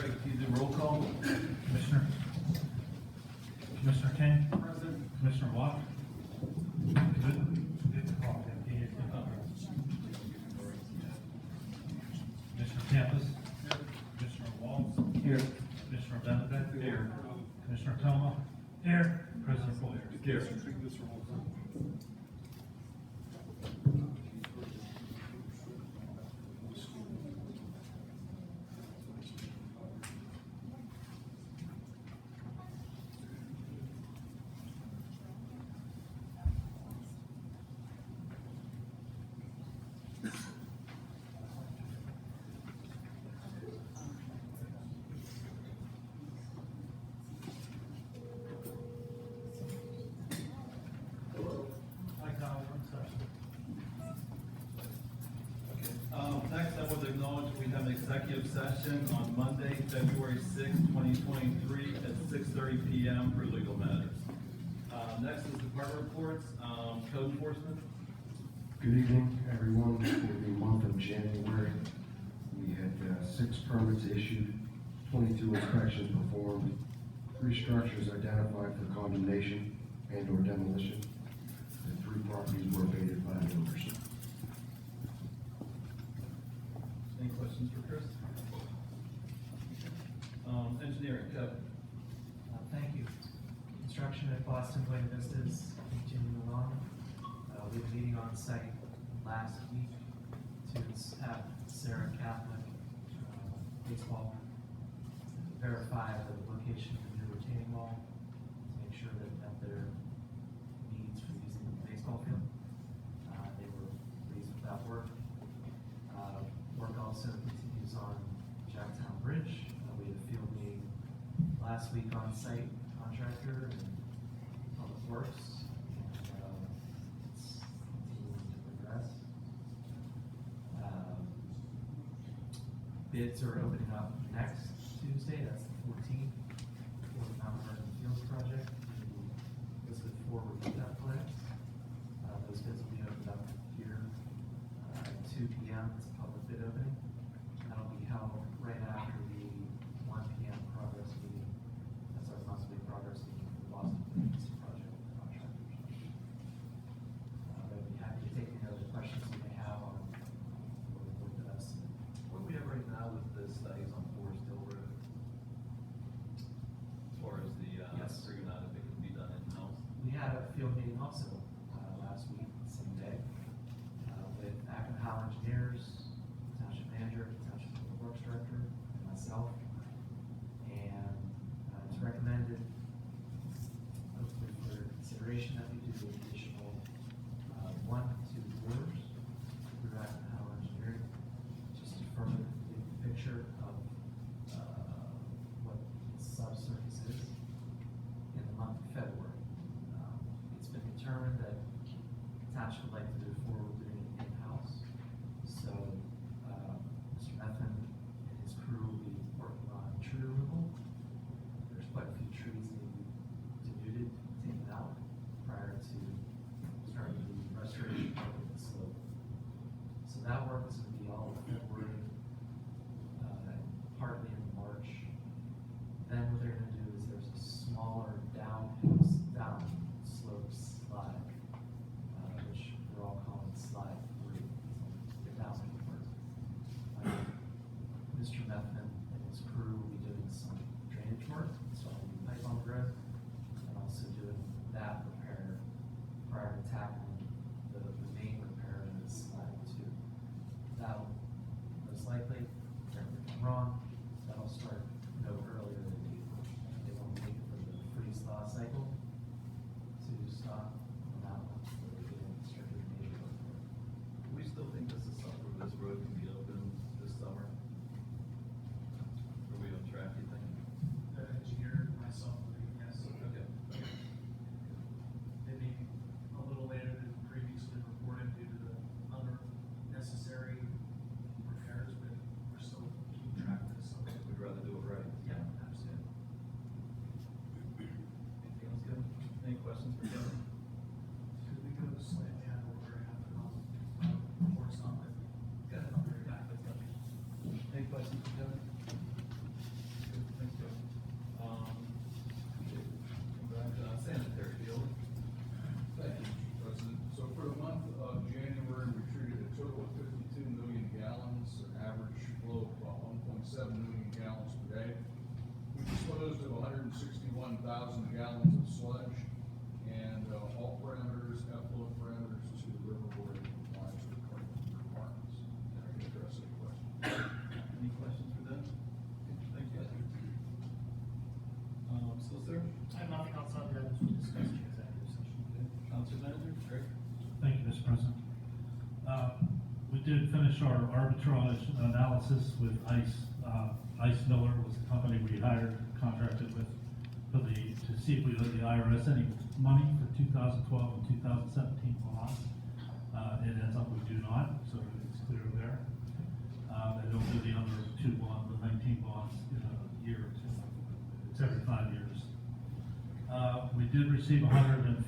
Greg, can you do roll call? Commissioner King, Present. Commissioner Watt. Good call. Commissioner Campus. Commissioner Walls. Here. Commissioner Benedict. Here. Commissioner Toma. Here. President Boyer. Here. Next, I would acknowledge we have an executive session on Monday, February 6th, 2023 at 6:30 PM for legal matters. Next is department reports, code enforcement. Good evening, everyone. For the month of January, we had 6 permits issued, 22 inspections performed, 3 structures identified for condemnation and or demolition, and 3 properties were abated by the owners. Any questions for Chris? Engineering, Kevin. Thank you. Construction at Boston Buena Vistas continuing along. We had a meeting on site last week to have Sarah Catholic baseball verify the location of the new retaining wall to make sure that met their needs for using the baseball field. They were pleased with that work. Work also continues on Jacktown Bridge. We had a field meeting last week on site, contractor and public works. And, it's continuing to progress. Bids are opening up next Tuesday, that's the 14th, for the Mount Vernon Fields project. This is forward with that plans. Those bids will be opened up here at 2 PM. It's a public bid opening. That'll be held right after the 1 PM progress meeting. That's our monthly progress meeting for the Boston Buildings project contractors. I'd be happy to take any other questions you may have on what we worked with us. What do we have right now with the studies on Forest Hill Road? As far as the, Yes. figuring out if it can be done in-house? We had a field meeting also last week, same day, with Akron Howell Engineers, Township Manager, Township Public Works Director, and myself. And it's recommended, hopefully for your consideration, that we do the additional 1 to 2 doors through Akron Howell Engineering, just to further complete the picture of what the subsurface is in the month of February. It's been determined that Township would like to move forward doing it in-house. So, Mr. Methvin and his crew will be working on tree removal. There's quite a few trees needing denuded, taken out prior to starting the restoration work of the slope. So that work is gonna be all in February, partly in March. Then what they're gonna do is there's a smaller down slope slide, which we're all calling slide 3. The downhill part. Mr. Methvin and his crew will be doing some drainage work, installing new pipe on the road, and also doing that repair prior to tackling the main repair of the slide 2. That million gallons per day. We disposed of 161,000 gallons of sludge, and all parameters, effluent parameters to the river were in compliance with current requirements. And I can address any questions. Any questions for them? Thank you. Solicitor? I have nothing outside the items we discussed in executive session. Council Manager? Greg? Thank you, Mr. President. We did finish our arbitrage analysis with ICE. ICE Miller was the company we hired, contracted with, to see if we owed the IRS any money for 2012 and 2017 bonds. It ends up we do not, so it's clear there. And they'll do the other two bonds, the 19 bonds in a year or two. It's every 5 years. We did receive $152,500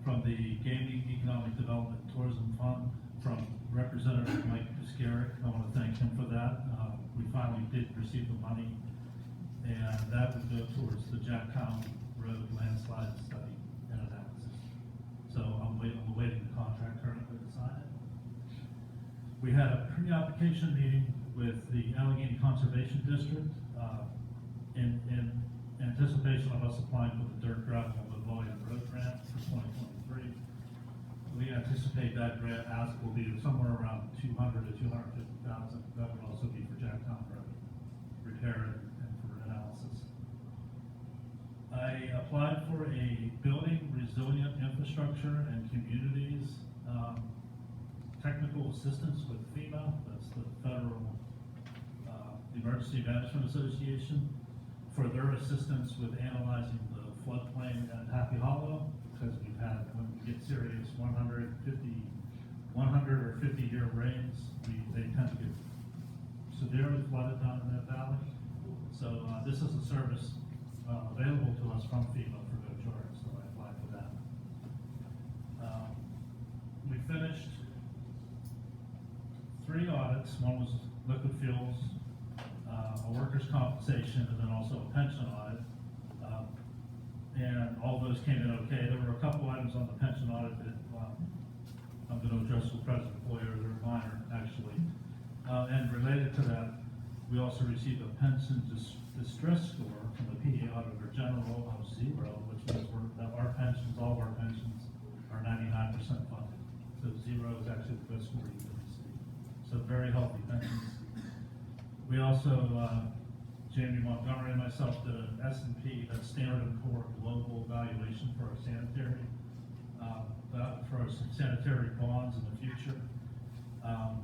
from the Gaming Economic Development Tourism Fund from Representative Mike Piscaric. I want to thank him for that. We finally did receive the money, and that would go towards the Jacktown Road landslide study and analysis. So I'm awaiting the contract currently to sign it. We had a pre-application meeting with the Allegheny Conservation District in anticipation of us applying for the dirt gravel and low volume road grant for 2023. We anticipate that grant ask will be somewhere around 200 to 250,000. That would also be for Jacktown Road repair and for analysis. I applied for a building resilient infrastructure and communities technical assistance with FEMA. That's the Federal Emergency Management Association, for their assistance with analyzing the floodplain at Happy Hollow, because we've had, when we get serious 100 or 50-year rains, they tend to get severely flooded down in that valley. So this is a service available to us from FEMA for no charge, so I applied for that. We finished 3 audits. One was liquid fuels, a workers' compensation, and then also a pension audit. And all those came in okay. There were a couple items on the pension audit that I'm going to address with President Boyer. They're minor, actually. And related to that, we also received a pension distress score from the PA Auditor General of 0, which means that our pensions, all of our pensions, are 99% funded. So 0 is actually the best score you can receive. So very healthy pensions. We also, Jamie Montgomery and myself did an S&P, that's Standard & Poor global valuation for our sanitary, for our sanitary bonds in the future.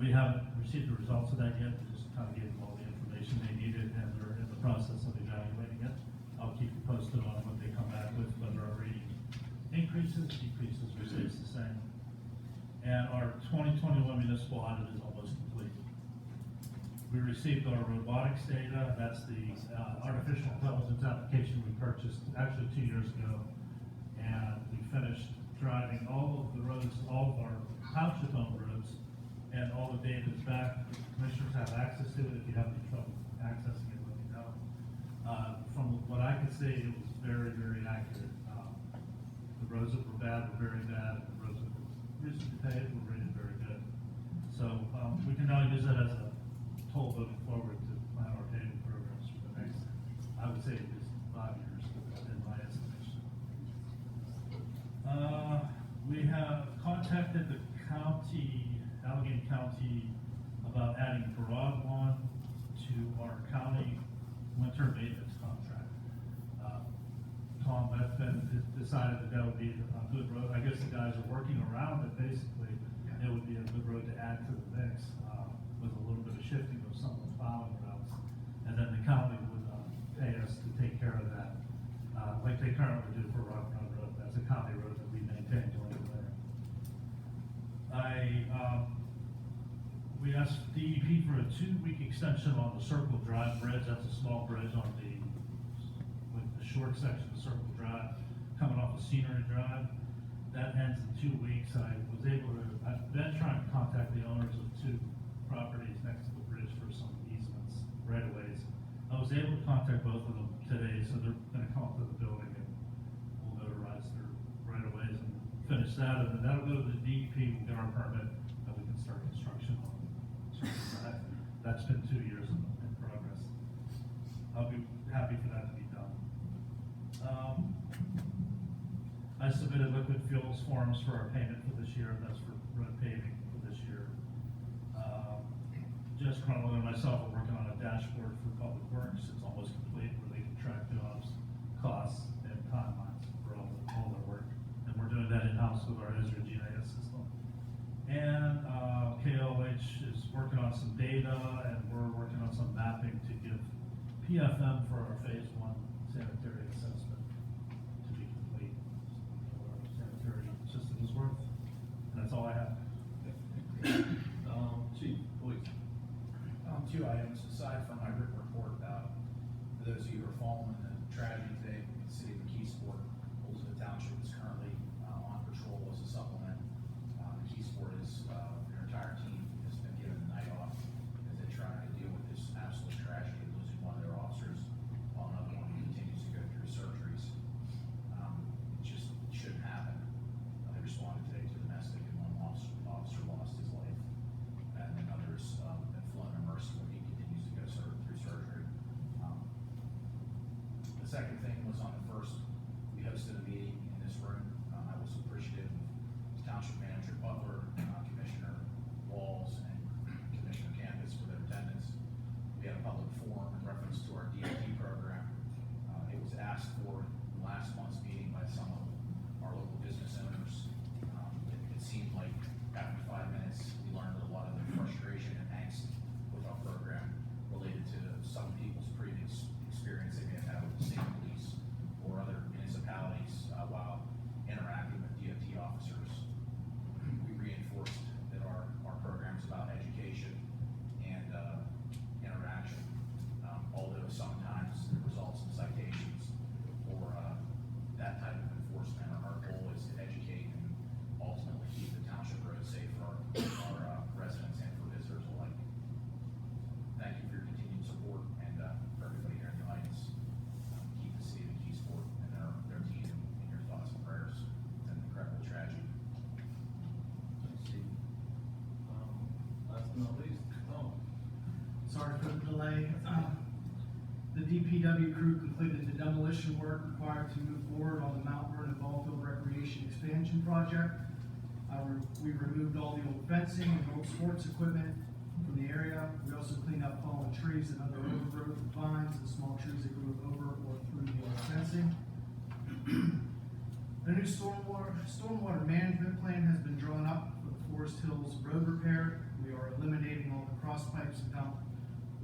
We haven't received the results of that yet. We just kind of gave them all the information they needed, and they're in the process of evaluating it. I'll keep you posted on what they come back with, whether our rating increases, decreases, or stays the same. And our 2021 municipal audit is almost complete. We received our robotics data. That's the artificial intelligence application we purchased actually 2 years ago. And we finished driving all of the roads, all of our township-owned roads, and all the data is back. The commissioners have access to it. If you have any trouble accessing it, let me know. From what I could see, it was very, very accurate. The roads that were bad were very bad. The roads that were recently paved were rated very good. So we can now use that as a tool moving forward to plan our paving programs for the next, I would say, at least 5 years, in my estimation. We have contacted the county, Allegheny County, about adding Broadlawn to our county winter maintenance contract. Tom Bethman decided that would be a good road. I guess the guys are working around it. Basically, it would be a good road to add to the mix, with a little bit of shifting of some of the plowing routes. And then the county would pay us to take care of that, like they currently do for Rock Run Road. That's a county road that we maintain during the winter. We asked DEP for a 2-week extension on the Circle Drive Bridge. That's a small bridge on the short section of Circle Drive coming off of Scenery Drive. That ends in 2 weeks. I've been trying to contact the owners of 2 properties next to the bridge for some easements, right-of-ways. I was able to contact both of them today, so they're gonna come up to the building and we'll notarize their right-of-ways and finish that, and then that'll go to the DEP, we'll get our permit, start construction on. That's been 2 years in progress. I'll be happy for that to be done. I submitted liquid fuels forms for our payment for this year, that's for road paving for this year. Jess Cronwell and myself are working on a dashboard for Public Works, it's almost complete, where they can track jobs, costs, and timelines for all their work. And we're doing that in-house with our Ezra GIS system. And, KLH is working on some data, and we're working on some mapping to give PFM for our phase 1 sanitary assessment to be complete. What our sanitary system is worth, and that's all I have. Chief, please. Two items, aside from my written report, for those of you who are following the tragedy today, the city of McKeesport, Oldsmobile Township is currently on patrol as a supplement. McKeesport is, their entire team has been given the night off as they try to deal with this absolute tragedy of losing one of their officers, while another one continues to go through surgeries. It just shouldn't happen. They responded today to domestic, and one officer lost his life, and then others have flown to Mercy when he continues to go through surgery. The second thing was on the first, we hosted a meeting in this room. I was appreciative of Township Manager Butler, Commissioner Walls, and Commissioner Campus for their attendance. We had a public forum in reference to our DOT program. It was asked for in last month's meeting by some of our local business owners. It seemed like after 5 minutes, we learned a lot of the frustration and angst with our program related to some people's previous experience they may have had with the state police or other municipalities while interacting with DOT officers. We reinforced that our program's about education and interaction, although sometimes it results in citations or that type of enforcement. Our goal is to educate and ultimately keep the township roads safe for our residents and for visitors alike. Thank you for your continued support, and for everybody here in the audience, keep the city of McKeesport and their team in your thoughts and prayers. It's an incredible tragedy. Thanks, Chief. Last but not least, Tom. Sorry for the delay. The DPW crew completed the demolition work required to move forward on the Mount Vernon Ballfield Recreation Expansion Project. We removed all the old fencing and old sports equipment from the area. We also cleaned up fallen trees and other overgrowth of vines and small trees that grew over or through the old fencing. A new stormwater management plan has been drawn up for the Forest Hills Road repair. We are eliminating all the cross pipes and dump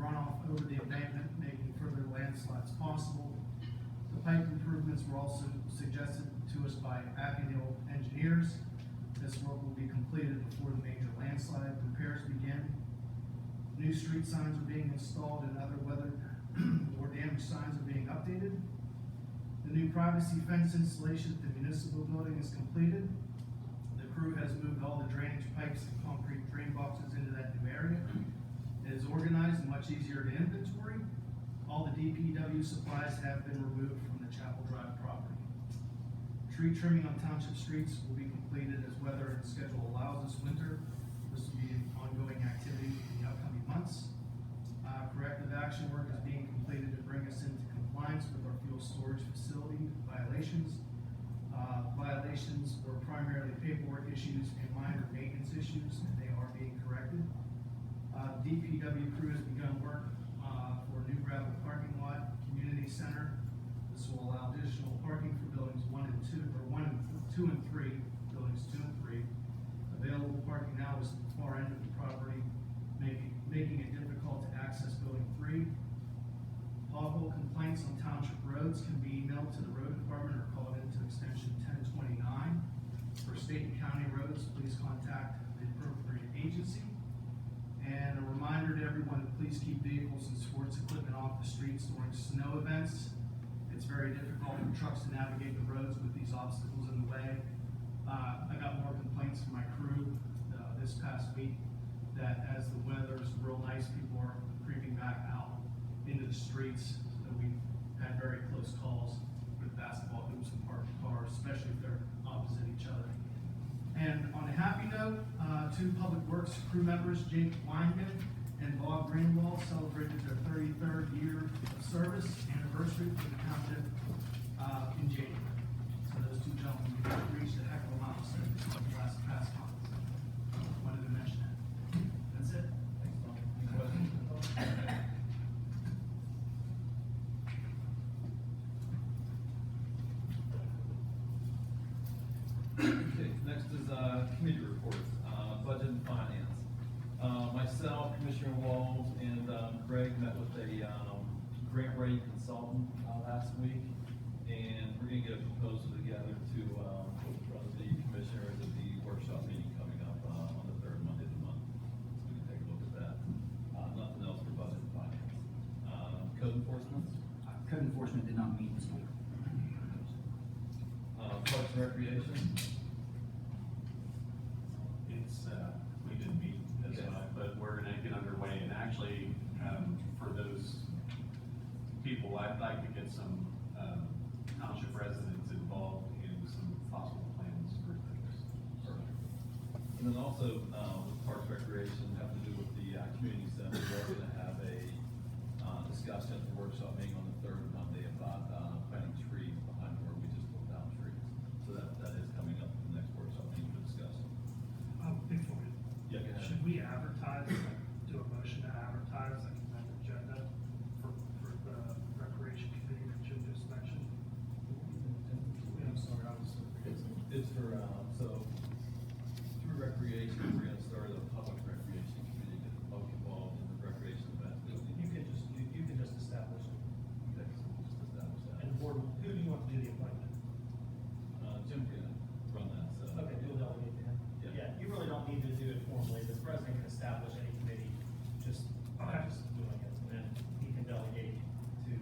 runoff over the embankment, making further landslides possible. The pipe improvements were also suggested to us by Ackendale engineers. This work will be completed before the major landslide repairs begin. New street signs are being installed and other weather or damaged signs are being updated. The new privacy fence installation at the municipal building is completed. The crew has moved all the drainage pipes and concrete drain boxes into that new area. It is organized and much easier to inventory. All the DPW supplies have been removed from the Chapel Drive property. Tree trimming on township streets will be completed as weather and schedule allows this winter. This will be an ongoing activity in the upcoming months. Corrective action work is being completed to bring us into compliance with our fuel storage facility violations. Violations were primarily paperwork issues and minor maintenance issues, and they are being corrected. DPW crew has begun work for a new gravel parking lot, community center. This will allow additional parking for buildings 1 and 2, or 2 and 3, buildings 2 and 3. Available parking now is the far end of the property, making it difficult to access building 3. Pothole complaints on township roads can be emailed to the road department or called into extension 1029. For state and county roads, please contact the appropriate agency. And a reminder to everyone to please keep vehicles and sports equipment off the streets during snow events. It's very difficult for trucks to navigate the roads with these obstacles in the way. I got more complaints from my crew this past week that as the weather is real nice, people are creeping back out into the streets. So we've had very close calls with basketball hoops and parked cars, especially if they're opposite each other. And on a happy note, 2 two Public Works crew members, Jake Weinman and Bob Greenwald, celebrated their 33rd year of service anniversary for the township in January. So those two gentlemen reached a heck of a milestone last past month. So wanted to mention that. That's it. Thanks, Tom. Any questions? Okay, next is, committee reports, budget and finance. Myself, Commissioner Walls, and, Greg met with a, grant writing consultant, last week, and we're gonna get a proposal together to, put in front of the commissioners at the workshop meeting coming up, on the third Monday of the month. So we can take a look at that. Nothing else for budget and finance. Code enforcement, Code enforcement did not meet this week. Parks and Recreation. It's, we didn't meet this Okay. month, but we're gonna get underway, and actually, for those people, I'd like to get some, township residents involved in some possible plans for things. And then also, with Parks Recreation, having to do with the, community center, we're gonna have a, discussion at the workshop meeting on the third Monday about, planting trees behind where we just pulled down trees. So that is coming up in the next workshop meeting for discussion. Before we, Yeah, go ahead. should we advertise, like, do a motion to advertise, like, an agenda for the recreation committee that you just mentioned? I'm sorry, I was. It's for, so, through recreation, we're gonna start a public recreation committee, get the public involved in the recreation event. You can just establish it, Okay, so we'll just establish that. and the board, who do you want to do the appointment? Jim can run that, so. Okay, you'll delegate to him. Yeah. Yeah, you really don't need to do it formally, the president can establish any committee, just by just doing it, and then he can delegate to,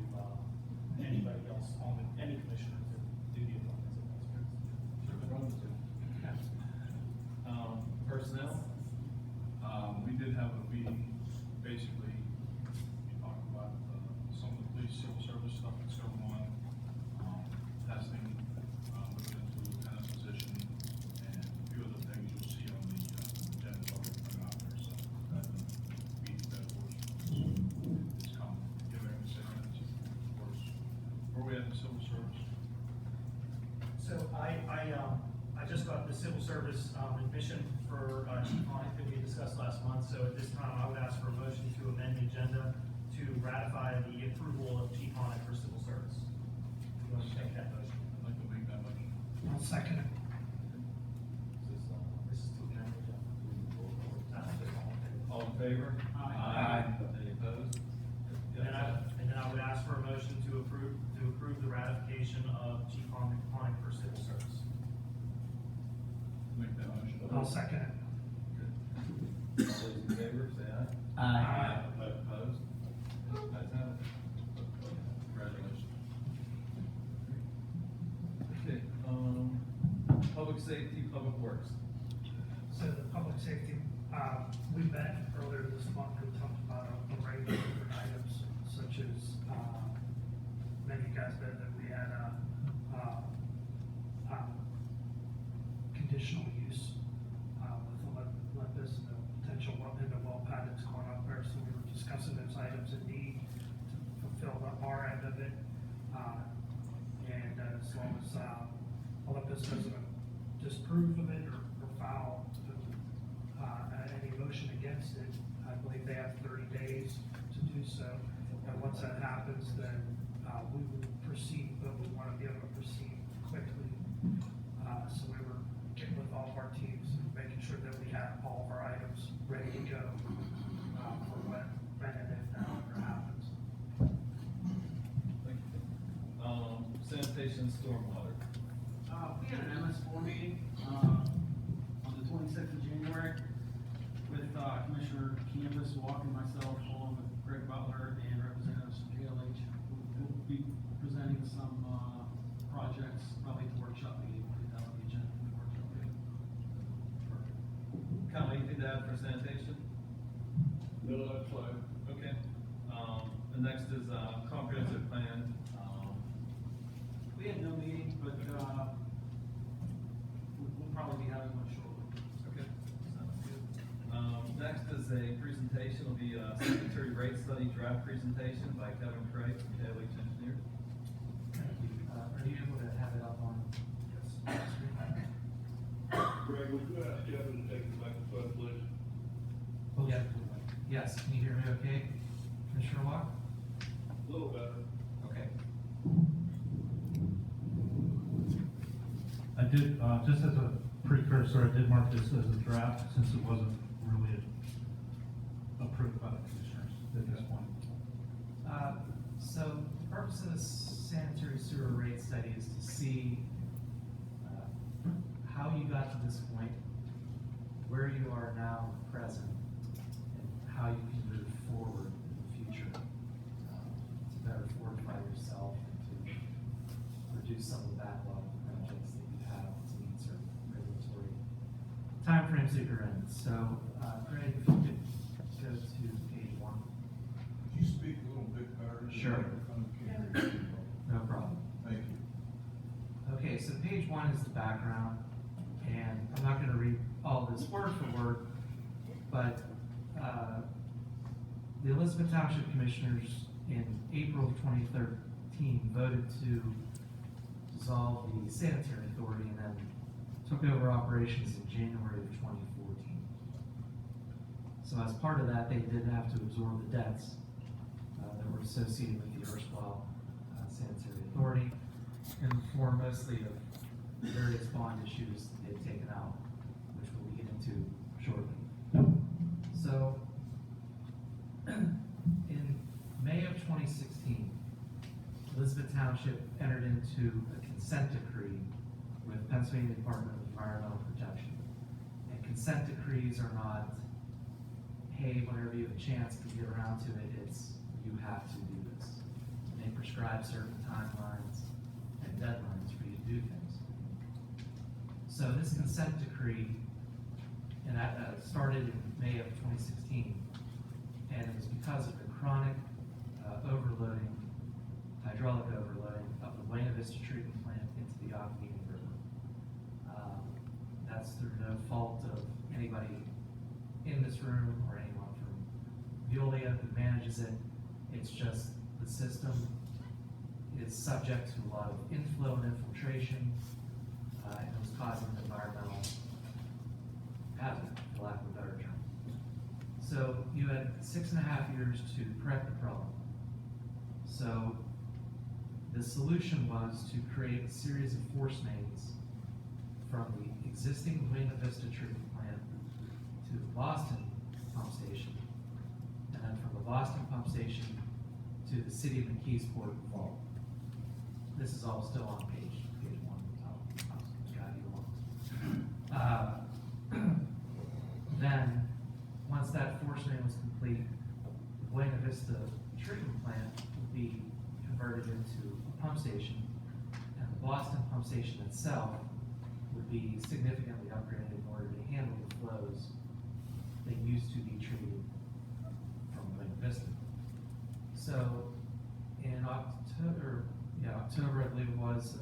anybody else on, any commissioner to do the appointments of those groups. Sure, no problem, Jim. Personnel? We did have a meeting, basically, we talked about, some of the police civil service stuff that's going on, testing, looking into the lieutenant position, and a few other things you'll see on the, agenda already coming out there, so that meeting that was, it's come, giving us a sense, of course, where we at in civil service. So I just got the civil service, admission for, Chief Honick that we discussed last month, so at this time, I would ask for a motion to amend the agenda to ratify the approval of Chief Honick for civil service. You want to take that motion? I'd like to make that motion. I'll second it. Is this, This is to amend the agenda. all in favor? Aye. Any opposed? And then I would ask for a motion to approve the ratification of Chief Honick for civil service. Make that motion. I'll second it. All those in favor, say aye. Aye. Opposed? Ayes have it. Congratulations. Okay, public safety, public works. So the public safety, we met earlier this month and talked about a range of different items, such as, many guys that we had, conditional use, with Olympus, and the potential in the well pad that's going up there, so we were discussing those items in need to fulfill our end of it. And as long as, Olympus doesn't disapprove of it or file, any motion against it, I believe they have 30 days to do so. And once that happens, then, we will proceed, but we want to be able to proceed quickly. So we were getting with all of our teams and making sure that we had all of our items ready to go, for when and if that ever happens. Thank you. Sanitation, stormwater. We had an MS4 meeting, on the 26th of January with, Commissioner Campus, Walker, myself, along with Greg Butler and representatives from KLH. We'll be presenting some, projects, probably at the workshop meeting, we'll get that on the agenda for the workshop meeting. Kyle, anything to add for sanitation? No, that's fine. Okay. The next is, comprehensive plan. We had no meeting, but, we'll probably be having one shortly. Okay, sounds good. presentation will be a sanitary rate study draft presentation by Kevin Craig from KLH Engineers. Thank you. Are you able to have it up on? Yes. Greg, would you ask Kevin to take the microphone, please? Yeah. Yes, can you hear me okay, Commissioner Watt? A little better. Okay. I did, just as a precursor, I did mark this as a draft since it wasn't really approved by the commissioners at this point. So the purpose of the sanitary sewer rate study is to see how you got to this point, where you are now present, and how you can move forward in the future to better fortify yourself and to reduce some of the backlog of projects that you have to meet certain regulatory timeframes that you're in. So, Greg, if you could go to page 1. Could you speak a little bit better? Sure. No problem. Thank you. Okay, so page 1 is the background, and I'm not gonna read all this word for word, but, the Elizabeth Township Commissioners in April of 2013 voted to dissolve the sanitary authority and then took over operations in January of 2014. So as part of that, they did have to absorb the debts that were associated with the erstwhile sanitary authority in the form mostly of various bond issues that they've taken out, which we'll get into shortly. So, in May of 2016, Elizabeth Township entered into a consent decree with Pennsylvania Department of Environmental Protection. And consent decrees are not, hey, whenever you have a chance to get around to it, it's you have to do this. And they prescribe certain timelines and deadlines for you to do things. So this consent decree, and that started in May of 2016, and it was because of the chronic overloading, hydraulic overloading of the Buena Vista treatment plant into the Occoquan River. That's through no fault of anybody in this room or anyone from Veolia who manages it. It's just the system is subject to a lot of inflow and infiltration, and it was causing environmental hazard, for lack of a better term. So you had 6.5 years to correct the problem. So the solution was to create a series of force mains from the existing Buena Vista treatment plant to the Boston pump station, and then from the Boston pump station to the city of McKeesport vault. This is all still on page 1. I'll guide you along. Then, once that force main was complete, the Buena Vista treatment plant would be converted into a pump station, and the Boston pump station itself would be significantly upgraded in order to handle the flows that used to be treated from Buena Vista. So, in October, I believe it was,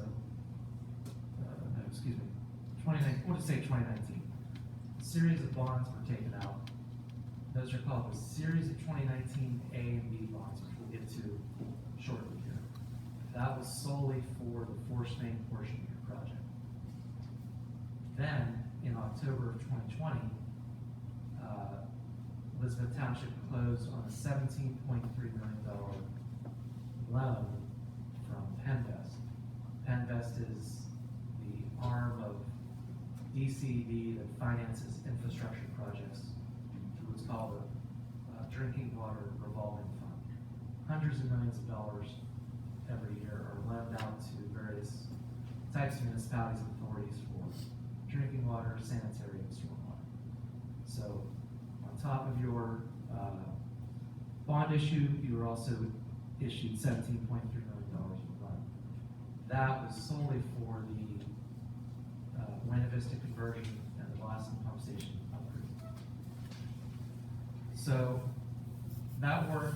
2019, we'll just say 2019. A series of bonds were taken out. Those are called the series of 2019 A and B bonds, which we'll get to shortly here. That was solely for the force main portion of your project. Then, in October of 2020, Elizabeth Township closed on a $17.3 million loan from Penvest. Penvest is the arm of DCD that finances infrastructure projects through what's called a drinking water revolving fund. Hundreds of millions of dollars every year are loaned out to various types of municipalities and authorities for drinking water, sanitary, and stormwater. So, on top of your bond issue, you were also issued $17.3 million of loan. That was solely for the Buena Vista conversion and the Boston pump station upgrade. So that work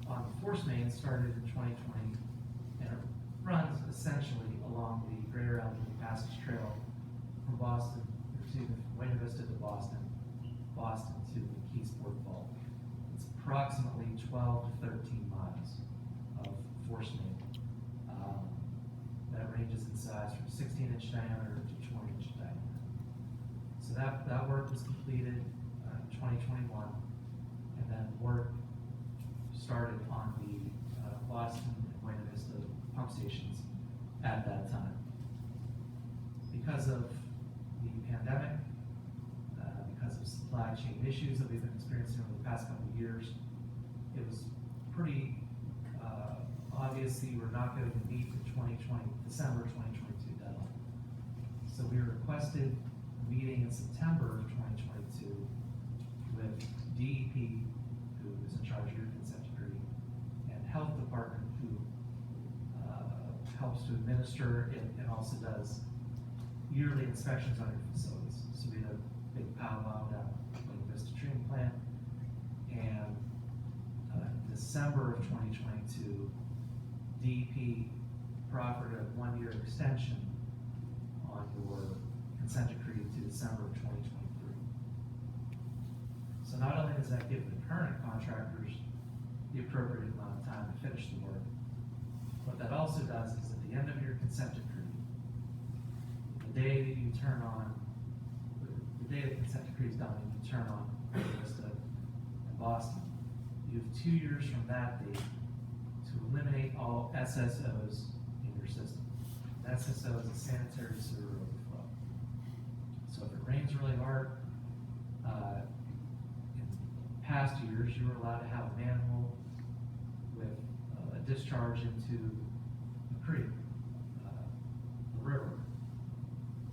on the force main started in 2020, and it runs essentially along the Greater Allegheny Passage Trail from Boston, from Buena Vista to Boston, Boston to the McKeesport Vault. It's approximately 12 to 13 miles of force main. That ranges in size from 16-inch diameter to 20-inch diameter. So that work was completed in 2021, and then work started on the Boston and Buena Vista pump stations at that time. Because of the pandemic, because of supply chain issues that we've been experiencing over the past couple of years, it was pretty obvious that you were not going to meet the December 2022 deadline. So we requested a meeting in September of 2022 with DEP, who is in charge of your consent decree, and Health Department, who helps to administer it and also does yearly inspections on your facilities. So we had a big powwow down at Buena Vista Treatment Plant, and December of 2022, DEP proffered a one-year extension on your consent decree to December of 2023. So not only does that give the current contractors the appropriate amount of time to finish the work, what that also does is at the end of your consent decree, the day that you turn on, the day the consent decree is done and you turn on Buena Vista and Boston, you have 2 years from that date to eliminate all SSOs in your system. An SSO is a sanitary sewer overflow. So if it rains really hard, in past years, you were allowed to have a manhole with a discharge into a creek, a river,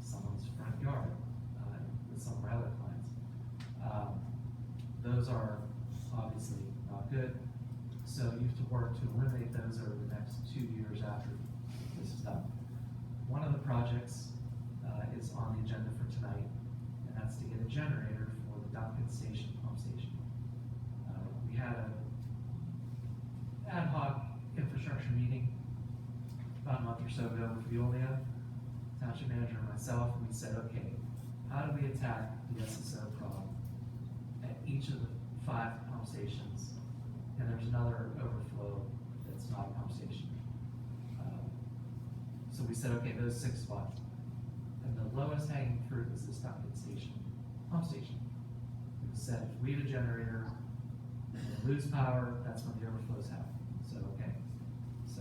someone's front yard, with some of our other clients. Those are obviously not good. So you have to work to eliminate those over the next 2 years after this is done. One of the projects is on the agenda for tonight, and that's to get a generator for the Duncan Station pump station. We had an ad hoc infrastructure meeting about a month or so ago with Veolia, township manager and myself, and we said, okay, how do we attack the SSO problem at each of the 5 pump stations? And there's another overflow that's not a pump station. So we said, okay, those 6 spots. And the lowest hanging fruit is this Duncan Station, pump station. We said, if we have a generator, and we lose power, that's when the overflows happen. So, okay. So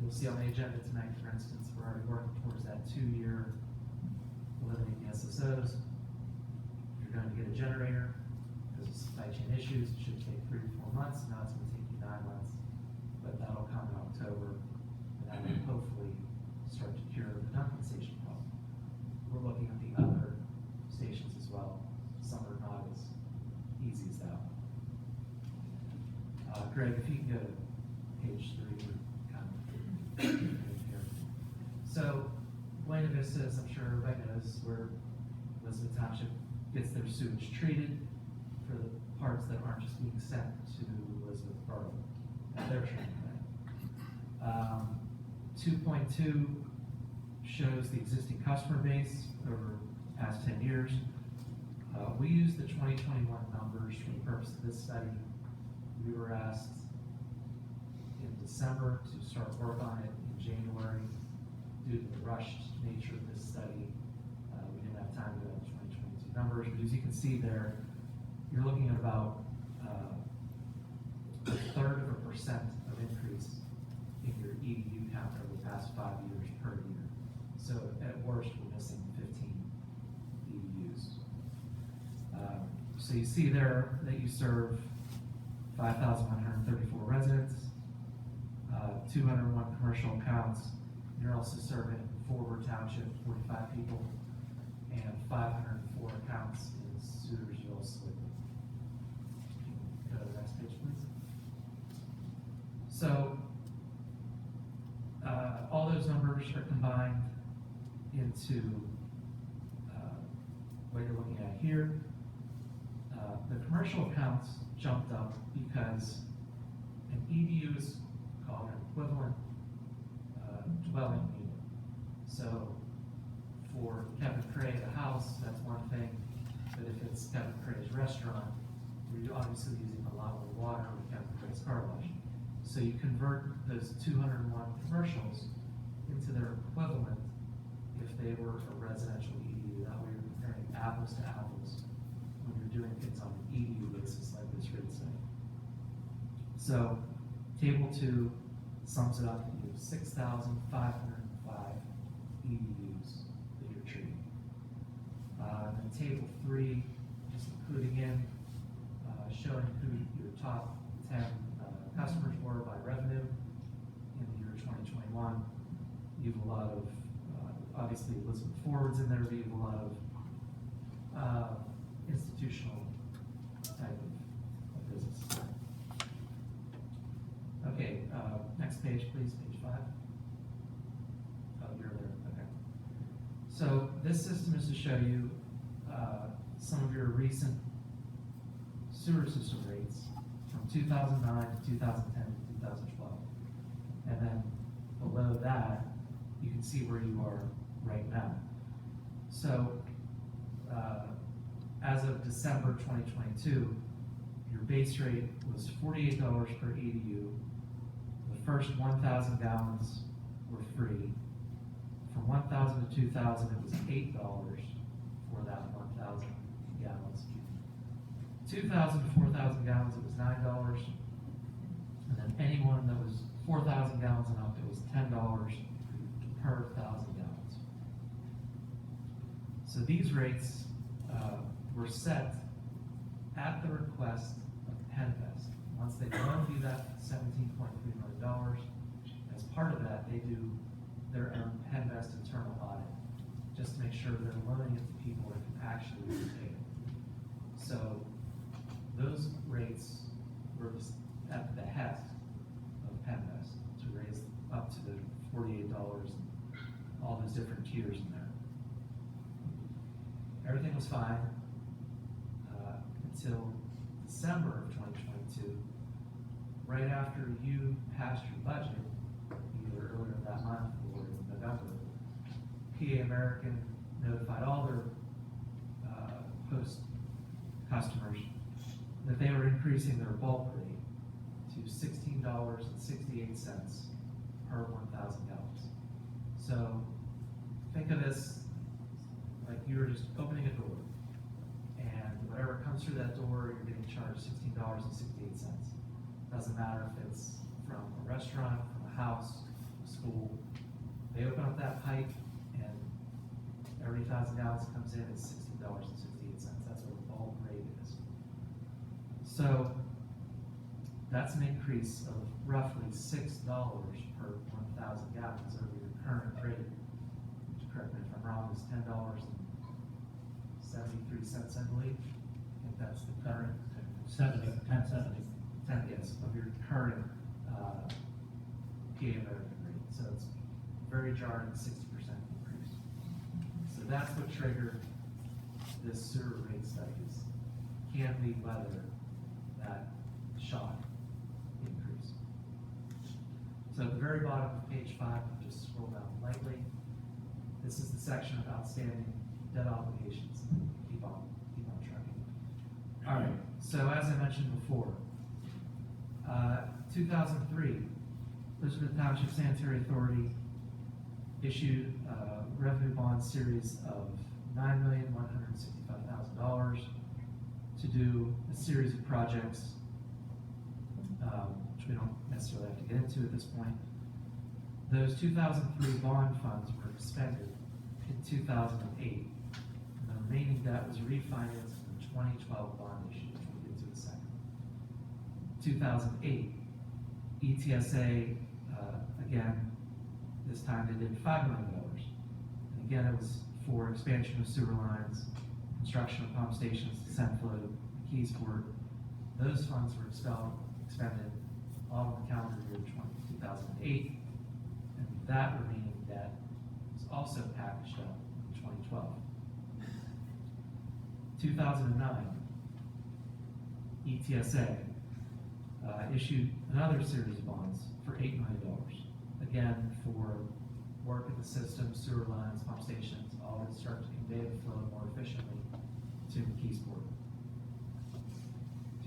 you'll see on the agenda tonight, for instance, we're already working towards that 2-year eliminating the SSOs. You're going to get a generator because of supply chain issues. It should take 3 to 4 months. Now it's going to take you 9 months, but that'll come in October, and that will hopefully start to cure the Duncan Station problem. We're looking at the other stations as well. Some are not as easy as that one. Greg, if you can go to page 3, we're kind of here. So, Buena Vista, as I'm sure everybody knows, where Elizabeth Township gets their sewage treated for the parts that aren't just being sent to Elizabeth Borough at their treatment plant. 2.2 shows the existing customer base over the past 10 years. We used the 2021 numbers for the purpose of this study. We were asked in December to start work on it in January. Due to the rushed nature of this study, we didn't have time to go to 2022 numbers, but as you can see there, you're looking at about 1/3% of increase in your EDU count over the past 5 years per year. So at worst, we're missing 15 EDUs. So you see there that you serve 5,134 residents, 201 commercial accounts. You're also serving Forward Township, 45 people, and 504 accounts in Sutersville, Sligo. Go to the next page, please. So, all those numbers are combined into what you're looking at here. The commercial accounts jumped up because an EDU is called an equivalent dwelling unit. So for Kevin Craig, a house, that's one thing, but if it's Kevin Craig's restaurant, You're obviously using a lot more water with Captain Craig's Car Wash. So you convert those 201 commercials into their equivalent if they were a residential EDU. That way you're comparing apples to apples when you're doing things on an EDU basis like this rate study. So, table 2 sums it up, you have 6,505 EDUs that you're treating. And then table 3, just including in, showing who your top 10 customers were by revenue in the year 2021. You have a lot of, obviously Elizabeth Forward's in there, but you have a lot of institutional type of business. Okay, next page, please, page 5. Oh, you're there, okay. So this system is to show you some of your recent sewer system rates from 2009 to 2010 to 2012. And then below that, you can see where you are right now. So, as of December 2022, your base rate was $48 per EDU. The first 1,000 gallons were free. From 1,000 to 2,000, it was $8 for that 1,000 gallons. 2,000 to 4,000 gallons, it was $9. And then anyone that was 4,000 gallons and up, it was $10 per 1,000 gallons. So these rates were set at the request of PennVest. Once they loaned you that $17.3 million, as part of that, they do their own PennVest internal audit, just to make sure they're loaning it to people that can actually repay it. So those rates were just at the behest of PennVest to raise up to the $48 and all those different tiers in there. Everything was fine until December of 2022, right after you passed your budget, either earlier that month or in November. PA American notified all their host customers that they were increasing their bulk rate to $16.68 per 1,000 gallons. So think of this like you were just opening a door, and whatever comes through that door, you're getting charged $16.68. Doesn't matter if it's from a restaurant, from a house, a school. They open up that pipe, and every 1,000 gallons that comes in is $16.68. That's what the bulk rate is. So that's an increase of roughly $6 per 1,000 gallons over your current rate, which, correct me if I'm wrong, is $10.73, I believe. I think that's the current. 1070. 10, yes, of your current PA American rate. So it's very jarring, 60% increase. So that's what triggered this sewer rate studies. Can we weather that shock increase? So at the very bottom of page 5, just scroll down lightly. This is the section of outstanding debt obligations. Keep on trucking. All right, so as I mentioned before, 2003, Elizabeth Township Sanitary Authority issued a revenue bond series of $9,165,000 to do a series of projects, which we don't necessarily have to get into at this point. Those 2003 bond funds were expended in 2008, and the remaining debt was refinanced in the 2012 bond issue, which we'll get to in a second. 2008, ETSA, again, this time they did $5 million. And again, it was for expansion of sewer lines, construction of pump stations, descent flow, Keysport. Those funds were expended all in the calendar year 2008, and that remaining debt was also packaged up in 2012. 2009, ETSA issued another series of bonds for $8 million, again for work at the system, sewer lines, pump stations, all to start to convey the flow more efficiently to Keysport.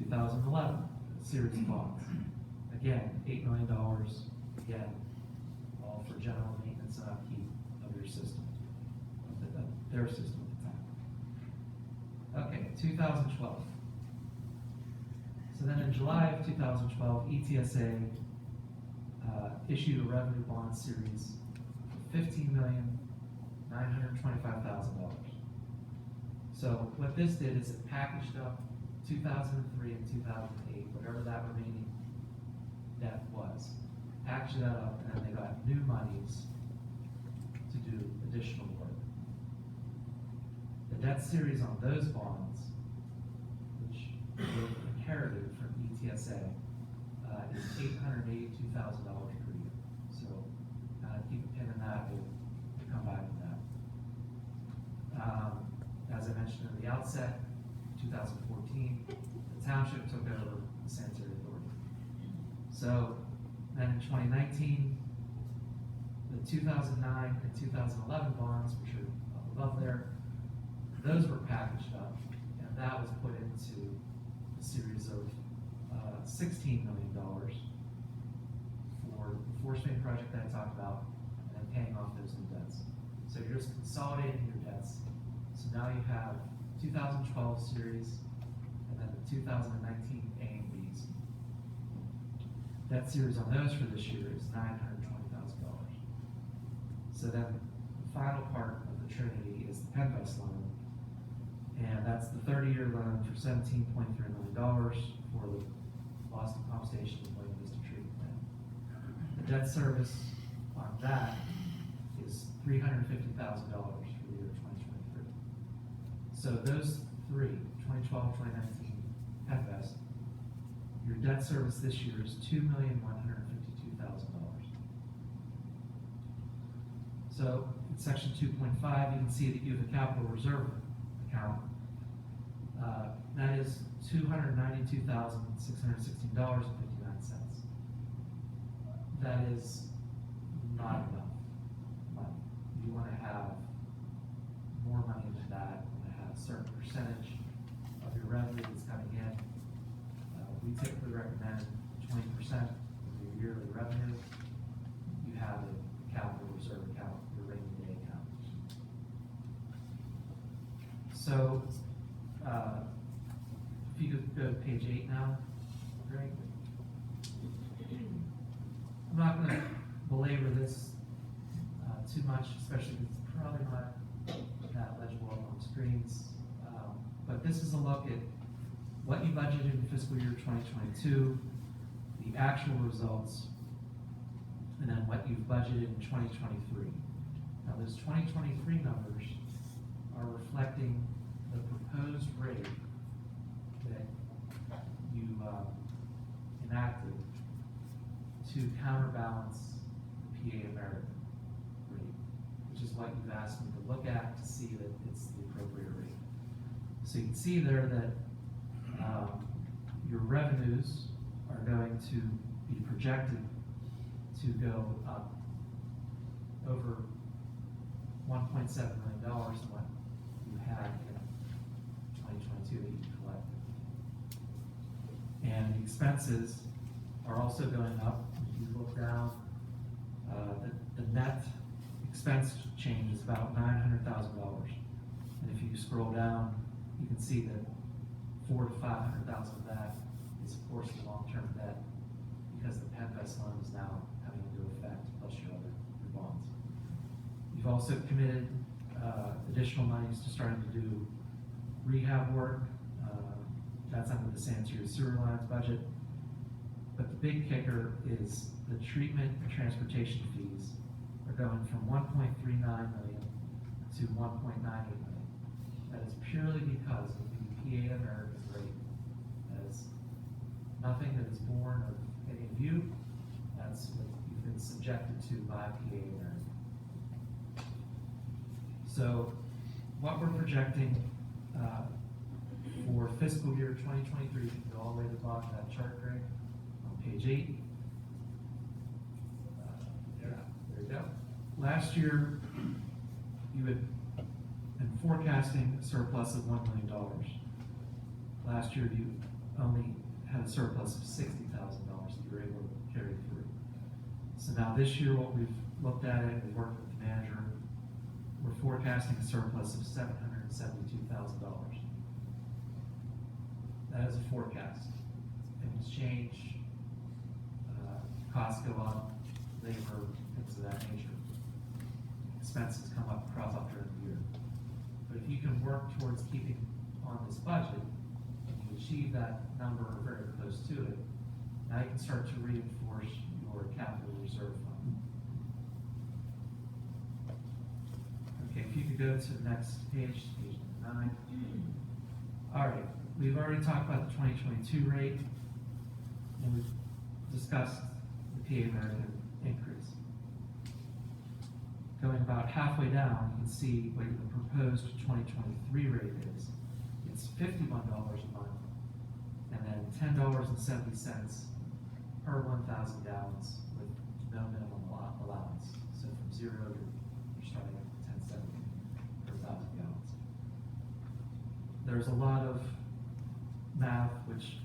2011, series of bonds. Again, $8 million, again, all for general maintenance and upkeep of your system, of their system at the time. Okay, 2012. So then in July of 2012, ETSA issued a revenue bond series for $15,925,000. So what this did is it packaged up 2003 and 2008, whatever that remaining debt was, packaged that up, and then they got new monies to do additional work. The debt series on those bonds, which were inherited from ETSA, is $882,000 per year. So, keep a pin in that, we'll come back to that. As I mentioned at the outset, 2014, the township took over the sanitary authority. So, then in 2019, the 2009 and 2011 bonds, which are up above there, those were packaged up, and that was put into a series of $16 million for the force main project that I talked about, and then paying off those new debts. So you're just consolidating your debts. So now you have 2012 series, and then the 2019 A and Bs. Debt series on those for this year is $920,000. So then the final part of the trinity is the Penvest loan, and that's the 30-year loan for $17.3 million for the Boston Pump Station and Buena Vista Treatment Plant. The debt service on that is $350,000 for the year 2023. So those three, 2012, 2019, Penvest, your debt service this year is $2,152,000. So in section 2.5, you can see that you have a capital reserve account. That is $292,616.59. That is not enough money. You want to have more money than that. You want to have a certain percentage of your revenue that's coming in. We typically recommend 20% of your yearly revenue. You have a capital reserve account, your rainy day account. So, if you could go to page 8 now, Greg. I'm not going to belabor this too much, especially because it's probably not that legible up on screens. But this is a look at what you budgeted in fiscal year 2022, the actual results, and then what you've budgeted in 2023. Now, those 2023 numbers are reflecting the proposed rate that you enacted to counterbalance the PA American rate, which is what you've asked me to look at to see that it's the appropriate rate. So you can see there that your revenues are going to be projected to go up over $1.7 million than what you had in 2022 that you collected. And the expenses are also going up. If you look down, the net expense change is about $900,000. And if you scroll down, you can see that $400,000 to $500,000 of that is, of course, the long-term debt, because the Penvest loan is now coming into effect, plus your bonds. You've also committed additional monies to starting to do rehab work. That's under the sanitary sewer lines budget. But the big kicker is the treatment and transportation fees are going from $1.39 million to $1.98 million. That is purely because of the PA American rate. That is nothing that is born of any of you. That's what you've been subjected to by PA American. So what we're projecting for fiscal year 2023, you can go all the way to the bottom of that chart, Greg, on page 8. There you go. Last year, you had been forecasting a surplus of $1 million. Last year, you only had a surplus of $60,000 that you were able to carry through. So now this year, what we've looked at it, we've worked with the manager, we're forecasting a surplus of $772,000. That is a forecast. Things change, costs go up, labor, things of that nature. Expenses come up, crop up during the year. But if you can work towards keeping on this budget, and you achieve that number or very close to it, now you can start to reinforce your capital reserve fund. Okay, if you could go to the next page, page 9. All right, we've already talked about the 2022 rate, and we've discussed the PA American increase. Going about halfway down, you can see what the proposed 2023 rate is. It's $51 a month, and then $10.70 per 1,000 gallons with no minimum allowance. So from 0 you're starting at $10.70 per 1,000 gallons. There's a lot of math which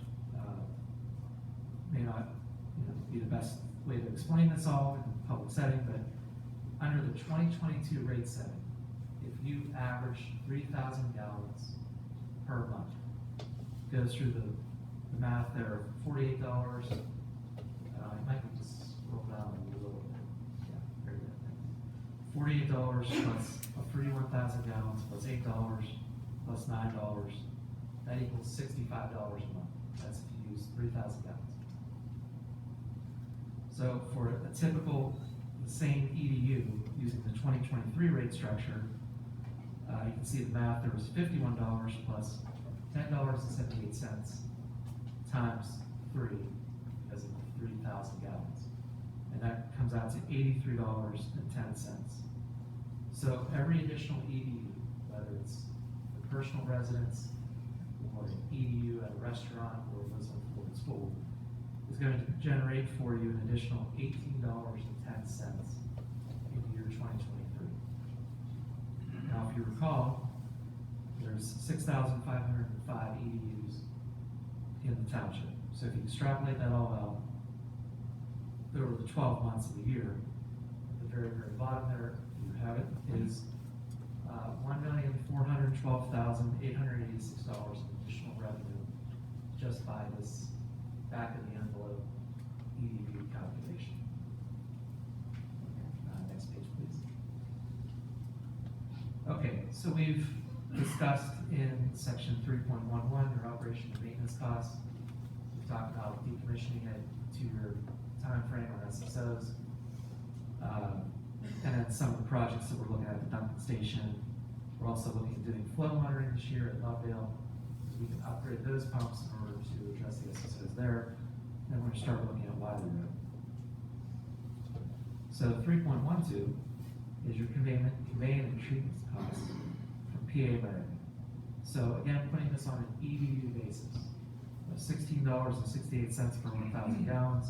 may not be the best way to explain this all in a public setting, but under the 2022 rate setting, if you average 3,000 gallons per month, goes through the math there, $48. It might be just scroll down a little bit. Yeah, very good. $48 plus a 31,000 gallons plus $8 plus $9, that equals $65 a month. That's if you use 3,000 gallons. So for a typical, the same EDU using the 2023 rate structure, you can see the math, there was $51 plus $10.78 times 3, because of 3,000 gallons. And that comes out to $83.10. So every additional EDU, whether it's a personal residence or an EDU at a restaurant or a Muslim school, is going to generate for you an additional $18.10 in the year 2023. Now, if you recall, there's 6,505 EDUs in the township. So if you extrapolate that all out over the 12 months of the year, at the very, very bottom there, you have it, is $1,412,886 in additional revenue just by this back of the envelope EDU calculation. Next page, please. Okay, so we've discussed in section 3.11 your operation and maintenance costs. We've talked about decommissioning it to your time frame on SSOs. And then some of the projects that we're looking at the dumping station. We're also looking at doing flow monitoring this year at Lovedale. We can upgrade those pumps in order to address the SSOs there. And we're going to start looking at Wiley Road. So 3.12 is your conveyance and treatment costs from PA American. So again, putting this on an EDU basis of $16.68 per 1,000 gallons.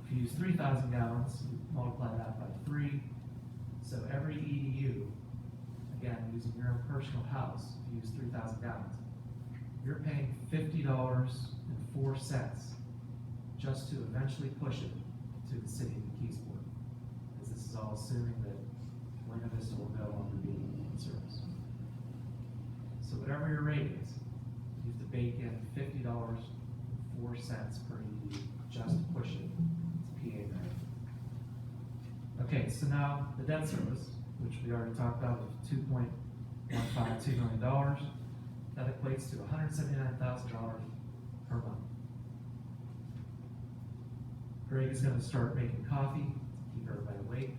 If you use 3,000 gallons, you multiply that by 3. So every EDU, again, using your own personal house, if you use 3,000 gallons, you're paying $50.04 just to eventually push it to the city of McKeesport. Because this is all assuming that Buena Vista will no longer be in service. So whatever your rate is, you have to bake in $50.04 per EDU just to push it to PA American. Okay, so now the debt service, which we already talked about, of $2.152 million, that equates to $179,000 per month. Greg is going to start making coffee to keep everybody awake.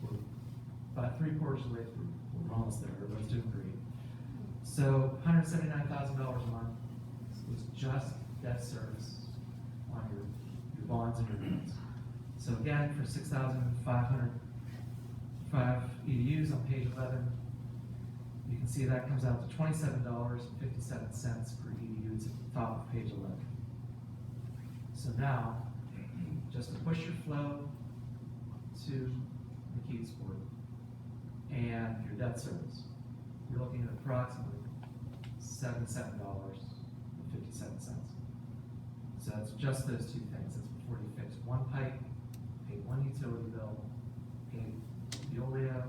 We're about 3/4 of the way through. We're almost there. Everybody's doing great. So $179,000 a month is just debt service on your bonds and your notes. So again, for 6,505 EDUs on page 11, you can see that comes out to $27.57 per EDU. It's at the top of page 11. So now, just to push your flow to McKeesport and your debt service, you're looking at approximately $77 $1,000,000.57. So that's just those two things. That's before you fix one pipe, paid one utility bill, paid Veolia,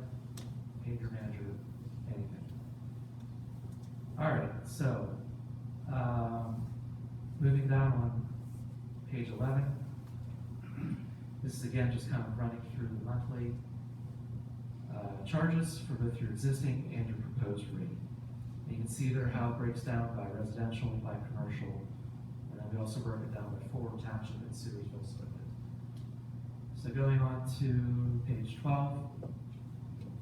paid your manager, anything. All right, so, moving down on page 11. This is again just kind of running through the monthly charges for both your existing and your proposed rate. And you can see there how it breaks down by residential, by commercial, and then we also broke it down by Forward Township and Sewersville split. So going on to page 12,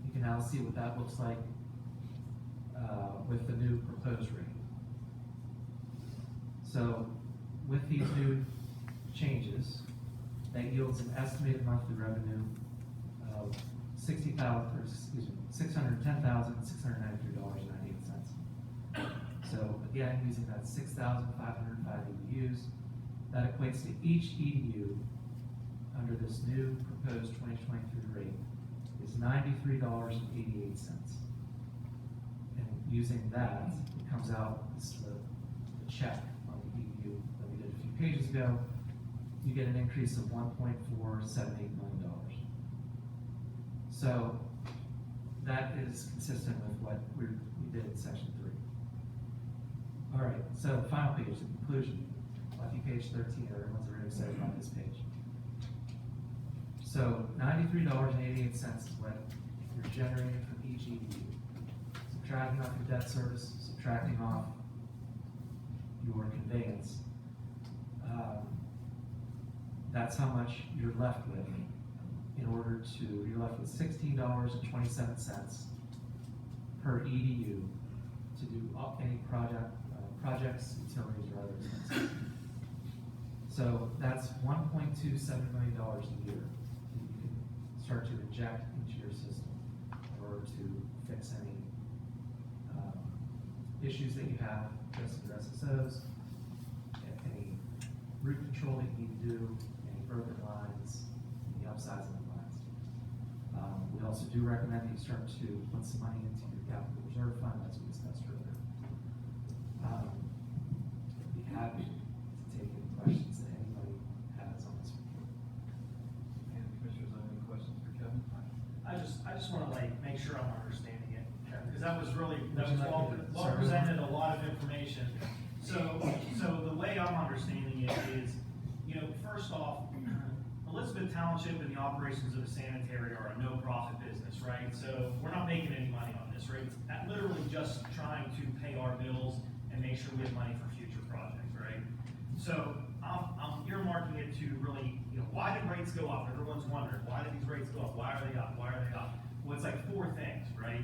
you can now see what that looks like with the new proposed rate. So with these new changes, that yields an estimated monthly revenue of $610,693.98. So again, using that 6,505 EDUs, that equates to each EDU under this new proposed 2023 rate is $93.88. And using that, it comes out, this is the check on the EDU that we did a few pages ago, you get an increase of $1.478 million. So that is consistent with what we did in section 3. All right, so the final page, the conclusion. Lucky page 13, everyone's very excited about this page. So $93.88 is what you're generating from each EDU. Subtracting off your debt service, subtracting off your conveyance. That's how much you're left with you're left with $16.27 per EDU to do any projects, utilities, or other expenses. So that's $1.27 million a year that you can start to inject into your system in order to fix any issues that you have, just your SSOs, any root control that you need to do, any broken lines, any upsizing of lines. We also do recommend that you start to put some money into your capital reserve fund, as we discussed earlier. I'd be happy to take any questions that anybody has on this report. And commissioners, any questions for Kevin? I just wanna make sure I'm understanding it, because that was Would you like well me to- well sorry. presented, a lot of information. So the way I'm understanding it is, first off, Elizabeth Township and the operations of the sanitary are a no-profit business, right? So we're not making any money on this, right? It's literally just trying to pay our bills and make sure we have money for future projects, right? So I'm earmarking it to really, why did rates go up? Everyone's wondering, why did these rates go up? Why are they up? Why are they up? Well, it's like 4 things, right?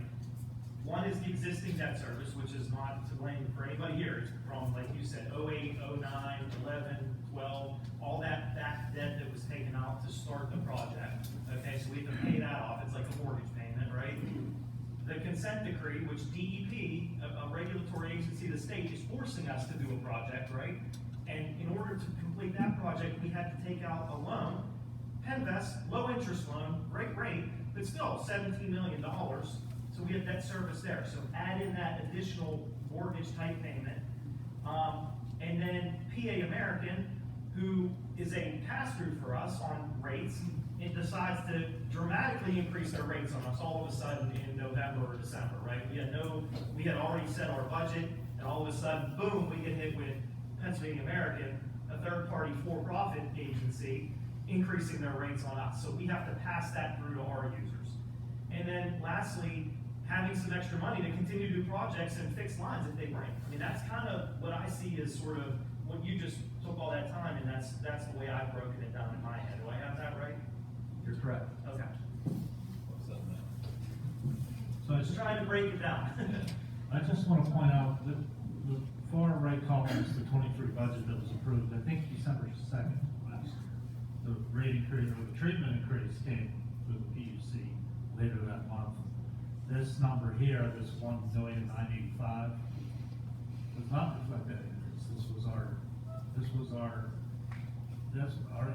One is the existing debt service, which is not to blame for anybody here. It's from, like you said, 08, 09, 11, 12, all that debt that was taken out to start the project. Okay, so we have to pay that off. It's like a mortgage payment, right? The consent decree, which DEP, a regulatory agency of the state, is forcing us to do a project, right? And in order to complete that project, we had to take out a loan, Penvest, low interest loan, great rate, but still $17 million. So we have debt service there. So add in that additional mortgage type payment. And then PA American, who is a pass-through for us on rates, it decides to dramatically increase their rates on us all of a sudden in November or December, right? We had already set our budget, and all of a sudden, boom, we get hit with Pennsylvania American, a third-party for-profit agency, increasing their rates on us. So we have to pass that through to our users. And then lastly, having some extra money to continue to do projects and fix lines if they break. I mean, that's kind of what I see as sort of what you just took all that time, and that's the way I've broken it down in my head. Do I have that right? You're correct. Okay. What's up now? So I Just trying to break it down. I just want to point out that the far right column is the 23 budget that was approved, I think December 2nd last year. The rate increase, or the treatment increase came through the PUC later that month. This number here, this $1,985,000, does not reflect that increase. This was our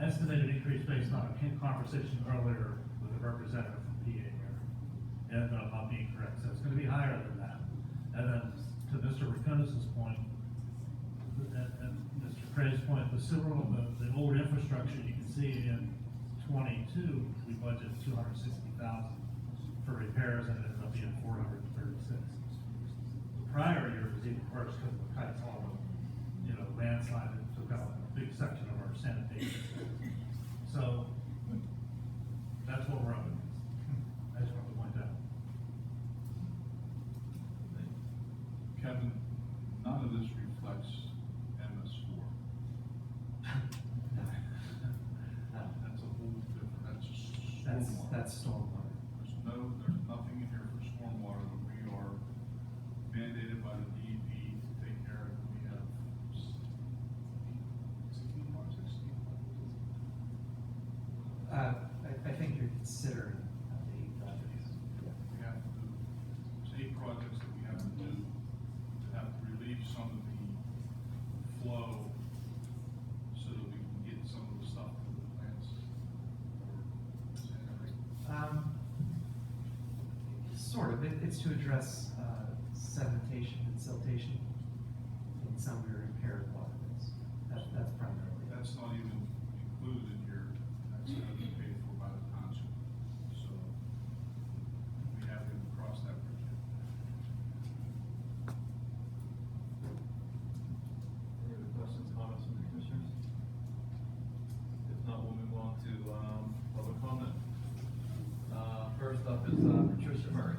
estimated increase based on a conversation earlier with a representative from PA here. And ended up not being correct, so it's gonna be higher than that. And then, to Mr. Rakonis' point, and Mr. Cray's point, the old infrastructure, you can see in 22, we budgeted 260,000 for repairs, and it ended up being 436. The prior year was even worse because of the Kites Hollow, landslide that took out a big section of our sanitation system. So, that's what we're up against. I just want to point out. Kevin, none of this reflects MS4. That's a whole different, that's stormwater. That's stormwater. There's nothing in here for stormwater that we are mandated by the DEP to take care of. We have 16 months, 16 months. I think you're considering the projects. We have to, there's 8 projects that we have to do to have to relieve some of the flow so that we can get some of the stuff to the plants. Is that right? Sort of, it's to address sedimentation and siltation in some of your impaired waterways. That's primarily. That's not even included in here, that's gonna be paid for by the township, so we haven't even crossed that bridge yet. Any other questions, comments from the commissioners? If not, we'll move on to, public comment. First up is, Patricia Murray.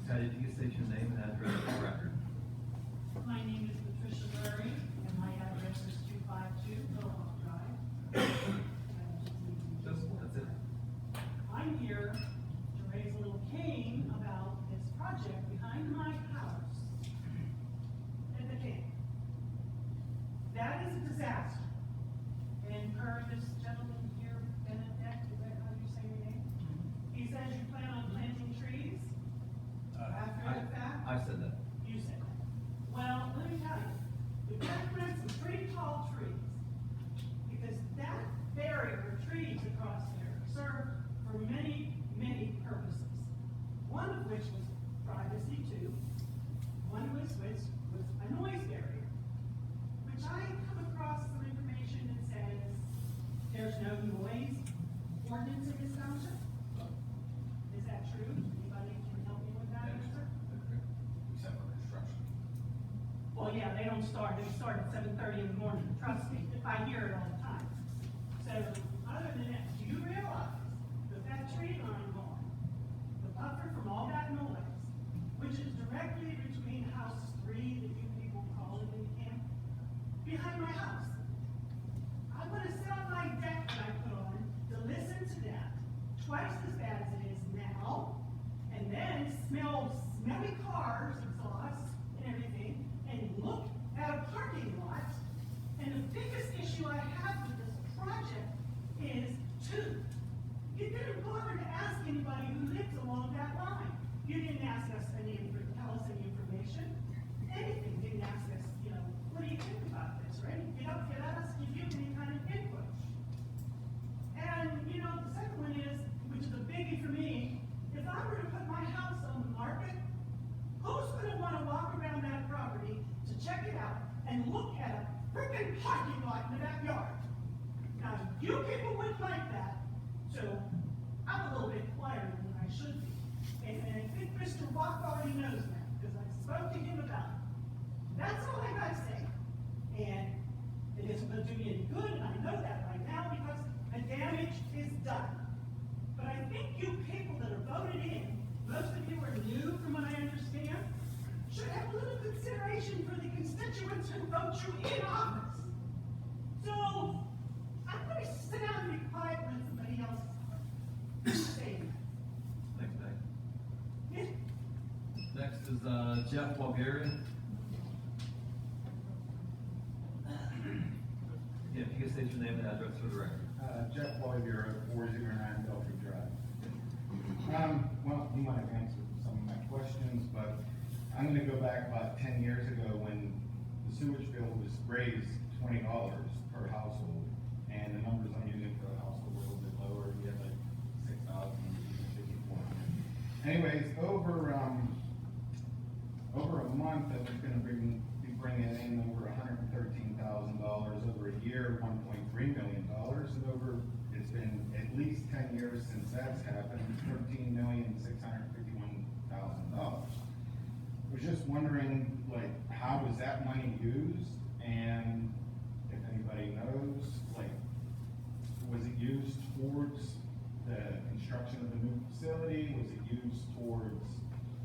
Patty, if you could state your name and address for the record. My name is Patricia Murray, and my address is 252 Philip Drive. That's it. I'm here to raise a little cane about this project behind my house at the camp. That is a disaster. And per this gentleman here, Benedict, is that how you say your name? He says you plan on planting trees after the fact? I said that. You said that. Well, let me tell you, we better plant some pretty tall trees, because that barrier of trees across there served for many, many purposes. One of which was privacy too. One was a noise barrier, which I come across some information that says there's no noise ordinance in this township. Is that true? Anybody can help me with that answer? Except for construction. Well, yeah, they start at 7:30 in the morning, trust me, I hear it all the time. So, other than that, do you realize that tree line gone, the buffer from all that noise, which is directly between house 3 that you people call it in camp, behind my house? I'm gonna sit on my deck that I put on to listen to that, twice as bad as it is now, and then smell smelly cars, exhaust, and everything, and look at a parking lot. And the biggest issue I have with this project is 2. You didn't bother to ask anybody who lives along that line. You didn't ask us tell us any information, anything, didn't ask us, what do you think about this, right? You don't get us, give you any kind of input. And, the second one is, which is a biggie for me, if I were to put my house on the market, who's gonna wanna walk around that property to check it out and look at a frickin' parking lot in the backyard? Now, you people wouldn't like that, so I'm a little bit quieter than I should be. And I think Mr. Walk already knows that, because I spoke to him about it. That's all I gotta say. And it isn't gonna do me any good, and I know that right now, because the damage is done. But I think you people that are voted in, most of you are new from what I understand, should have a little consideration for the constituents who vote you in office. So, I'm gonna sit down and be quiet when somebody else is saying that. Thanks, Meg. Yeah. Next is, Jeff Bulgarian. Yeah, if you could state your name and address for the record. Jeff Boyer, 409 Belfry Drive. Well, you might have answered some of my questions, but I'm gonna go back about 10 years ago when the sewage bill was raised $20 per household, and the numbers I'm using for a household were a little bit lower, you had like 6,000, 5,400. Anyways, over over a month, that was gonna be bringing in over $113,000, over a year, $1.3 million, and over, it's been at least 10 years since that's happened, $13,651,000. I was just wondering, like, how was that money used, and if anybody knows, like, was it used towards the construction of the new facility? Was it used towards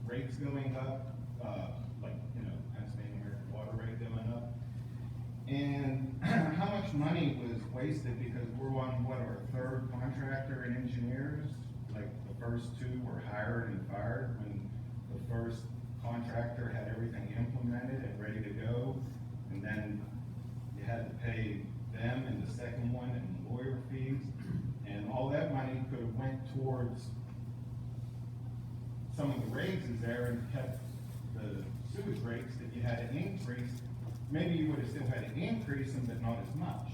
rates going up, like, you know, Pennsylvania American Water rate going up? And how much money was wasted because we're on, what, our third contractor and engineers? Like, the first two were hired and fired when the first contractor had everything implemented and ready to go, and then you had to pay them and the second one and lawyer fees, and all that money could have went towards some of the raises there and kept the sewage rates that you had to increase. Maybe you would have still had to increase them, but not as much.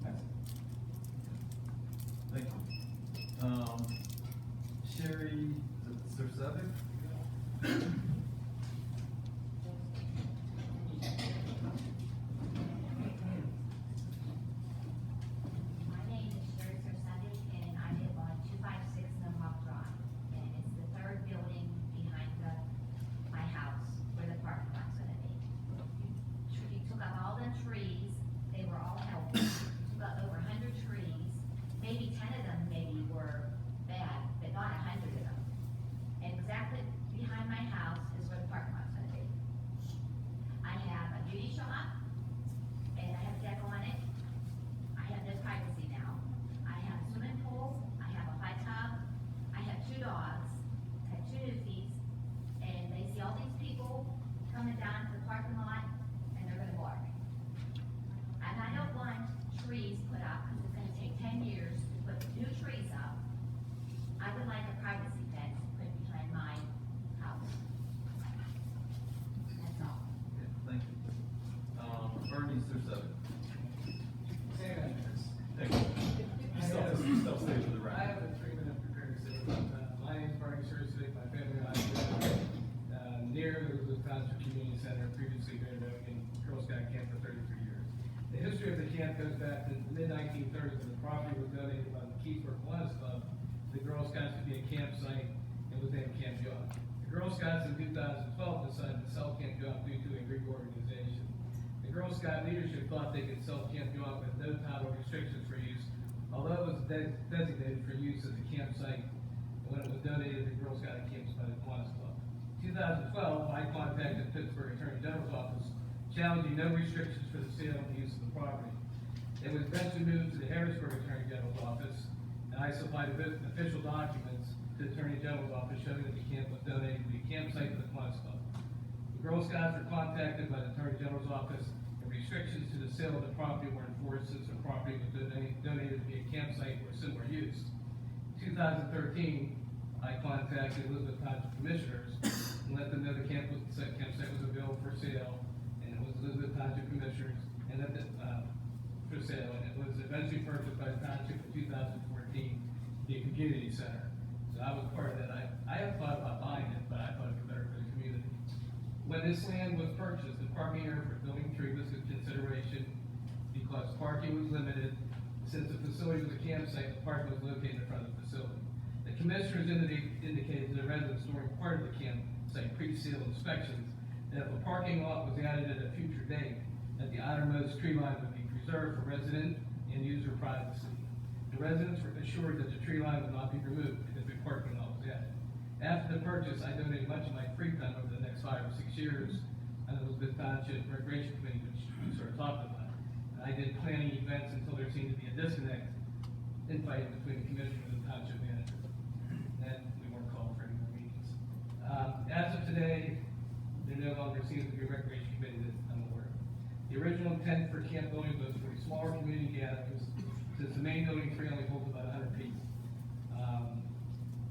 That's it. Thank you. Sherry Sursevic? My name is Sherry Sursevic, and I live on 256 Mohawk Drive, and it's the third building behind my house where the parking lot's gonna be. You took out all the trees, they were all healthy, you took out over 100 trees, maybe 10 of them maybe were bad, but not 100 of them. And exactly behind my house is where the parking lot's gonna be. I have a beauty shop, and I have a deck on it. I have no privacy now. I have a swimming pool, I have a hot tub, I have 2 dogs, I have 2 newsies, and they see all these people coming down to the parking lot, and they're gonna bark. And I don't want trees put up, because it's gonna take 10 years to put new trees up. I would like a privacy fence put behind my house. That's all. Okay, thank you. Bernie Sursevic? Thank you. You still stay for the I record. have a 3-minute prepared statement. My name is Barney Sursevic, my family and I live near the Township Community Center, previously Greater Oregon Girl Scout camp for 33 years. The history of the camp goes back to the mid-1930s when the property was donated by the Keithburg Kiwanis Club, the Girl Scouts to be a campsite, and was named Camp John. The Girl Scouts in 2012 decided to sell Camp John due to a reorganization. The Girl Scout leadership thought they could sell Camp John with no title restrictions for use, although it was designated for use as a campsite when it was donated to Girl Scout camps by the Kiwanis Club. 2012, I contacted Pittsburgh Attorney General's office, challenging no restrictions for the sale and use of the property. It was eventually moved to the Harrisburg Attorney General's office, and I supplied official documents to the Attorney General's office showing that the camp was donated to be a campsite for the Kiwanis Club. The Girl Scouts were contacted by the Attorney General's office, and restrictions to the sale of the property were enforced since the property was donated to be a campsite or similar use. 2013, I contacted Elizabeth Township Commissioners and let them know the campsite was available for sale, and it was Elizabeth Township Commissioners, and that, for sale, and it was eventually purchased by the township in 2014, the community center. So I was part of that. I have thought about buying it, but I thought it would be better for the community. When this land was purchased, the parking area for building 3 was a consideration because parking was limited. Since the facility was a campsite, the parking was located in front of the facility. The commissioners indicated to the residents during part of the campsite pre-sale inspections that if a parking lot was added at a future date, that the outermost tree line would be preserved for resident and user privacy. The residents were assured that the tree line would not be removed if a parking lot was added. After the purchase, I donated much of my free time over the next 5 or 6 years on the Elizabeth Township Recreation Committee, which we sort of talked about. And I did planning events until there seemed to be a disconnect in fighting between the commissioner and the township manager. Then we weren't called for any more meetings. As of today, there no longer seems to be a recreation committee that I'm aware of. The original intent for camp building was for smaller community gatherings, since the main building 3 only holds about 100 people.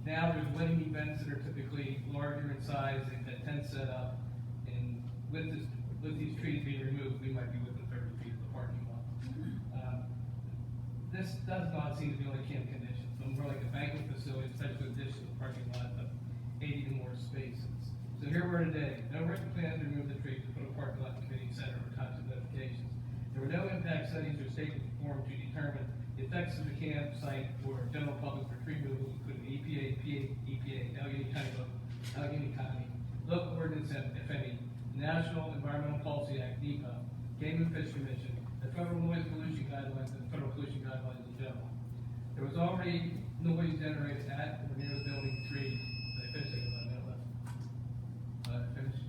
Now there's wedding events that are typically larger in size and had tents set up, and with these trees being removed, we might be within 30 feet of the parking lot. This does not seem to be only camp conditions, but more like a banquet facility, especially with addition to the parking lot of 80 or more spaces. So here we are today, no written plan to remove the trees to put a parking lot in the community center or township notifications. There were no impact studies or statements performed to determine the effects of the campsite or general public for tree removal, including EPA, Allegheny County, local ordinance, if any, National Environmental Policy Act, NEPA, Game and Fish Commission, the federal noise pollution guidelines, and federal pollution guidelines in general. There was already noise generated at or near the building 3. Did I finish it? Finish?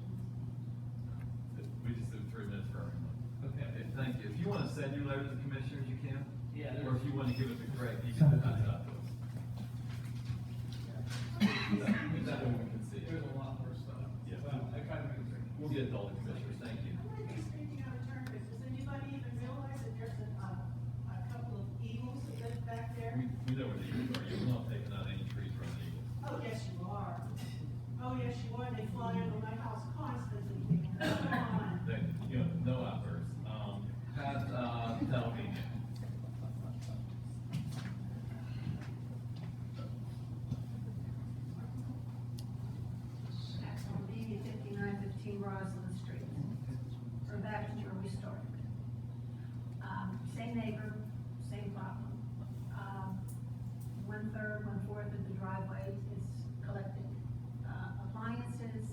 We just did 3 minutes for everyone. Okay. Okay, thank you. If you want to send your letter to the commissioners, you can. Yeah. Or if you want to give it to Greg, he can send it out to us. That way we can see it. There's a lot more stuff. Yeah. Well, I tried to make it. We'll get to all the commissioners, thank you. I might be speaking out of turn, but does anybody even realize that there's a couple of eagles that live back there? We know where the eagles are. You're not taking out any trees from the eagles. Oh, yes, you are. Oh, yes, you are. They fly over my house constantly. Come on. No outbursts. Pat, tell me. That's on DD 5915 Roslyn Street. We're back to where we started. Same neighbor, same problem. 1/3, 1/4 of the driveway is collected. Appliances,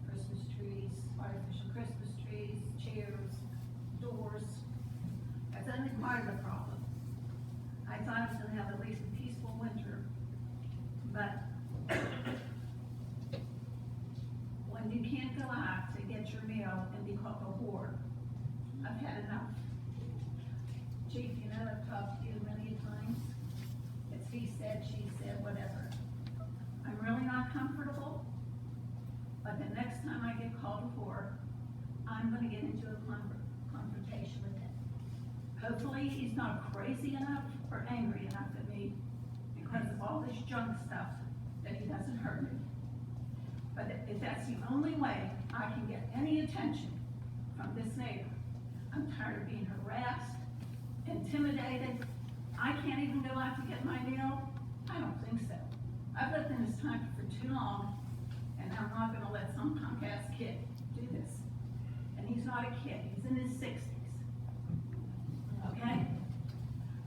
Christmas trees, artificial Christmas trees, chairs, doors. That's only part of the problem. I thought I was gonna have at least a peaceful winter, but when you can't go out to get your meal and be called a whore, I've had enough. Chief, you know, I've talked to you many times. It's he said, she said, whatever. I'm really not comfortable, but the next time I get called a whore, I'm gonna get into a confrontation with him. Hopefully, he's not crazy enough or angry enough at me because of all this junk stuff that he doesn't hurt me. But if that's the only way I can get any attention from this neighbor, I'm tired of being harassed, intimidated. I can't even go out to get my meal. I don't think so. I've lived in this country for too long, and I'm not gonna let some punk ass kid do this. And he's not a kid, he's in his 60s. Okay?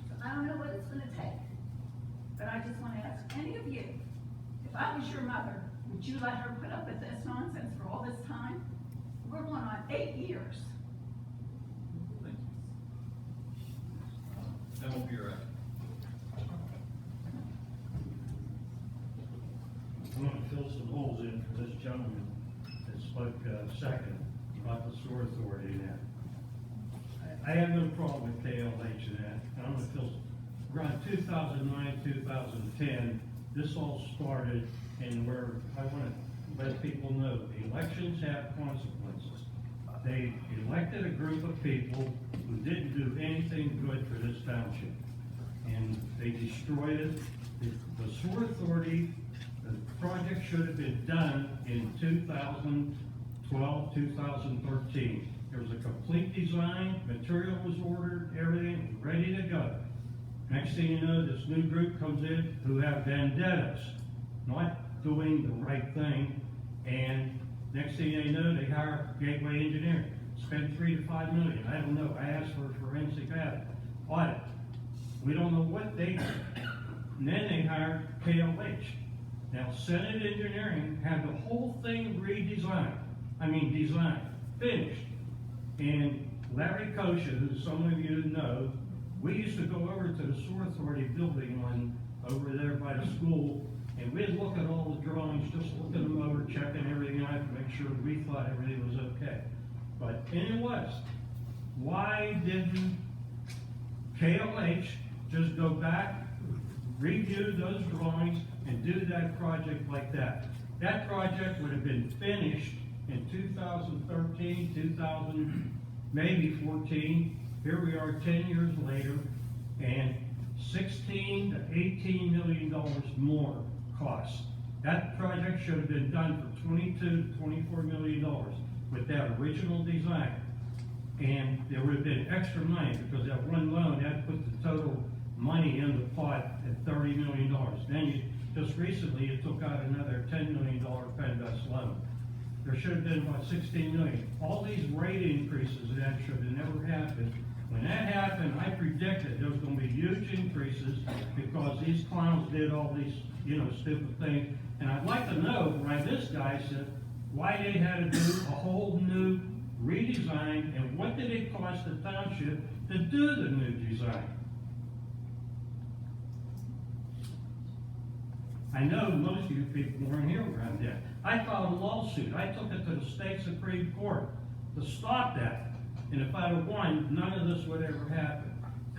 So I don't know what it's gonna take, but I just wanna ask any of you, if I was your mother, would you let her put up with this nonsense for all this time? We're going on 8 years. Thank you. That won't be right. I'm gonna fill some holes in for this gentleman that spoke second about the sewer authority and that. I have no problem with KLH and that, and I'm gonna fill, around 2009, 2010, this all started, and where I wanna let people know, the elections have consequences. They elected a group of people who didn't do anything good for this township, and they destroyed it. The sewer authority, the project should have been done in 2012, 2013. There was a complete design, material was ordered, everything was ready to go. Next thing you know, this new group comes in who have vendettas, not doing the right thing, and next thing they know, they hire Gateway Engineering, spend $3 to $5 million. I don't know. I asked for a forensic audit. We don't know what they did. And then they hired KLH. Now, Senate Engineering had the whole thing redesigned. Designed, finished. And Larry Kosha, who some of you know, we used to go over to the sewer authority building over there by the school, and we'd look at all the drawings, just looking them over, checking everything out to make sure we thought everything was okay. And it was. Why didn't KLH just go back, review those drawings, and do that project like that? That project would have been finished in 2013, maybe 14. Here we are 10 years later, and $16 to $18 million more costs. That project should have been done for $22 to $24 million with that original design. And there would have been extra money because that one loan had put the total money in the pot at $30 million. Then just recently, you took out another $10 million PennDOT loan. there should have been about 16 million. All these rate increases that should have never happened. When that happened, I predicted there was gonna be huge increases because these clowns did all these, stupid things. And I'd like to know why this guy said, why they had to do a whole new redesign, and what did it cost the township to do the new design? I know most of you people weren't here around then. I filed a lawsuit. I took it to the state Supreme Court to stop that. And if I'd have won, none of this would ever happen.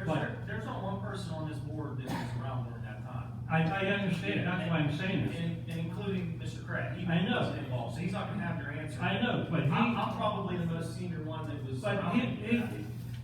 But There's not one person on this board that was around during that time. I understand, that's why I'm saying this. And including Mr. Craig. He I know. wasn't involved, so he's not gonna have your answer. I know, but I'm probably the most senior one that was But around.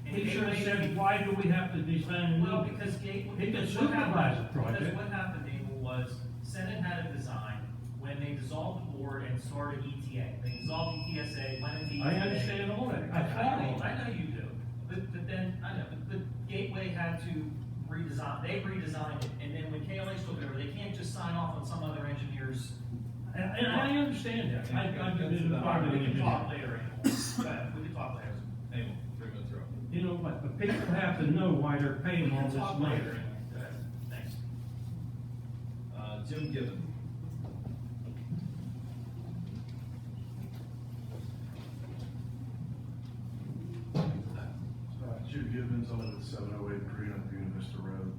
he should have said, why do we have to design a new? Well, because Gateway. He could what supervise happened- the project. Because what happened, Abel, was Senate had a design when they dissolved the board and started ETA. They dissolved ETSA, went into ETA. I understand all that. I follow. I know you do. But then, I know, but Gateway had to redesign, they redesigned it, and then when KLH took it over, they can't just sign off on some other engineer's. And I understand that. I've been a part of We it. can talk later, Abel. Go ahead, we can talk later. Abel, 3 minutes are up. You know what, but people have to know why they're paying We all can this talk money. later, Abel. Go ahead, thanks. Jim Gibbon. Jim Gibbons, I live at 708 Green on Buena Vista Road.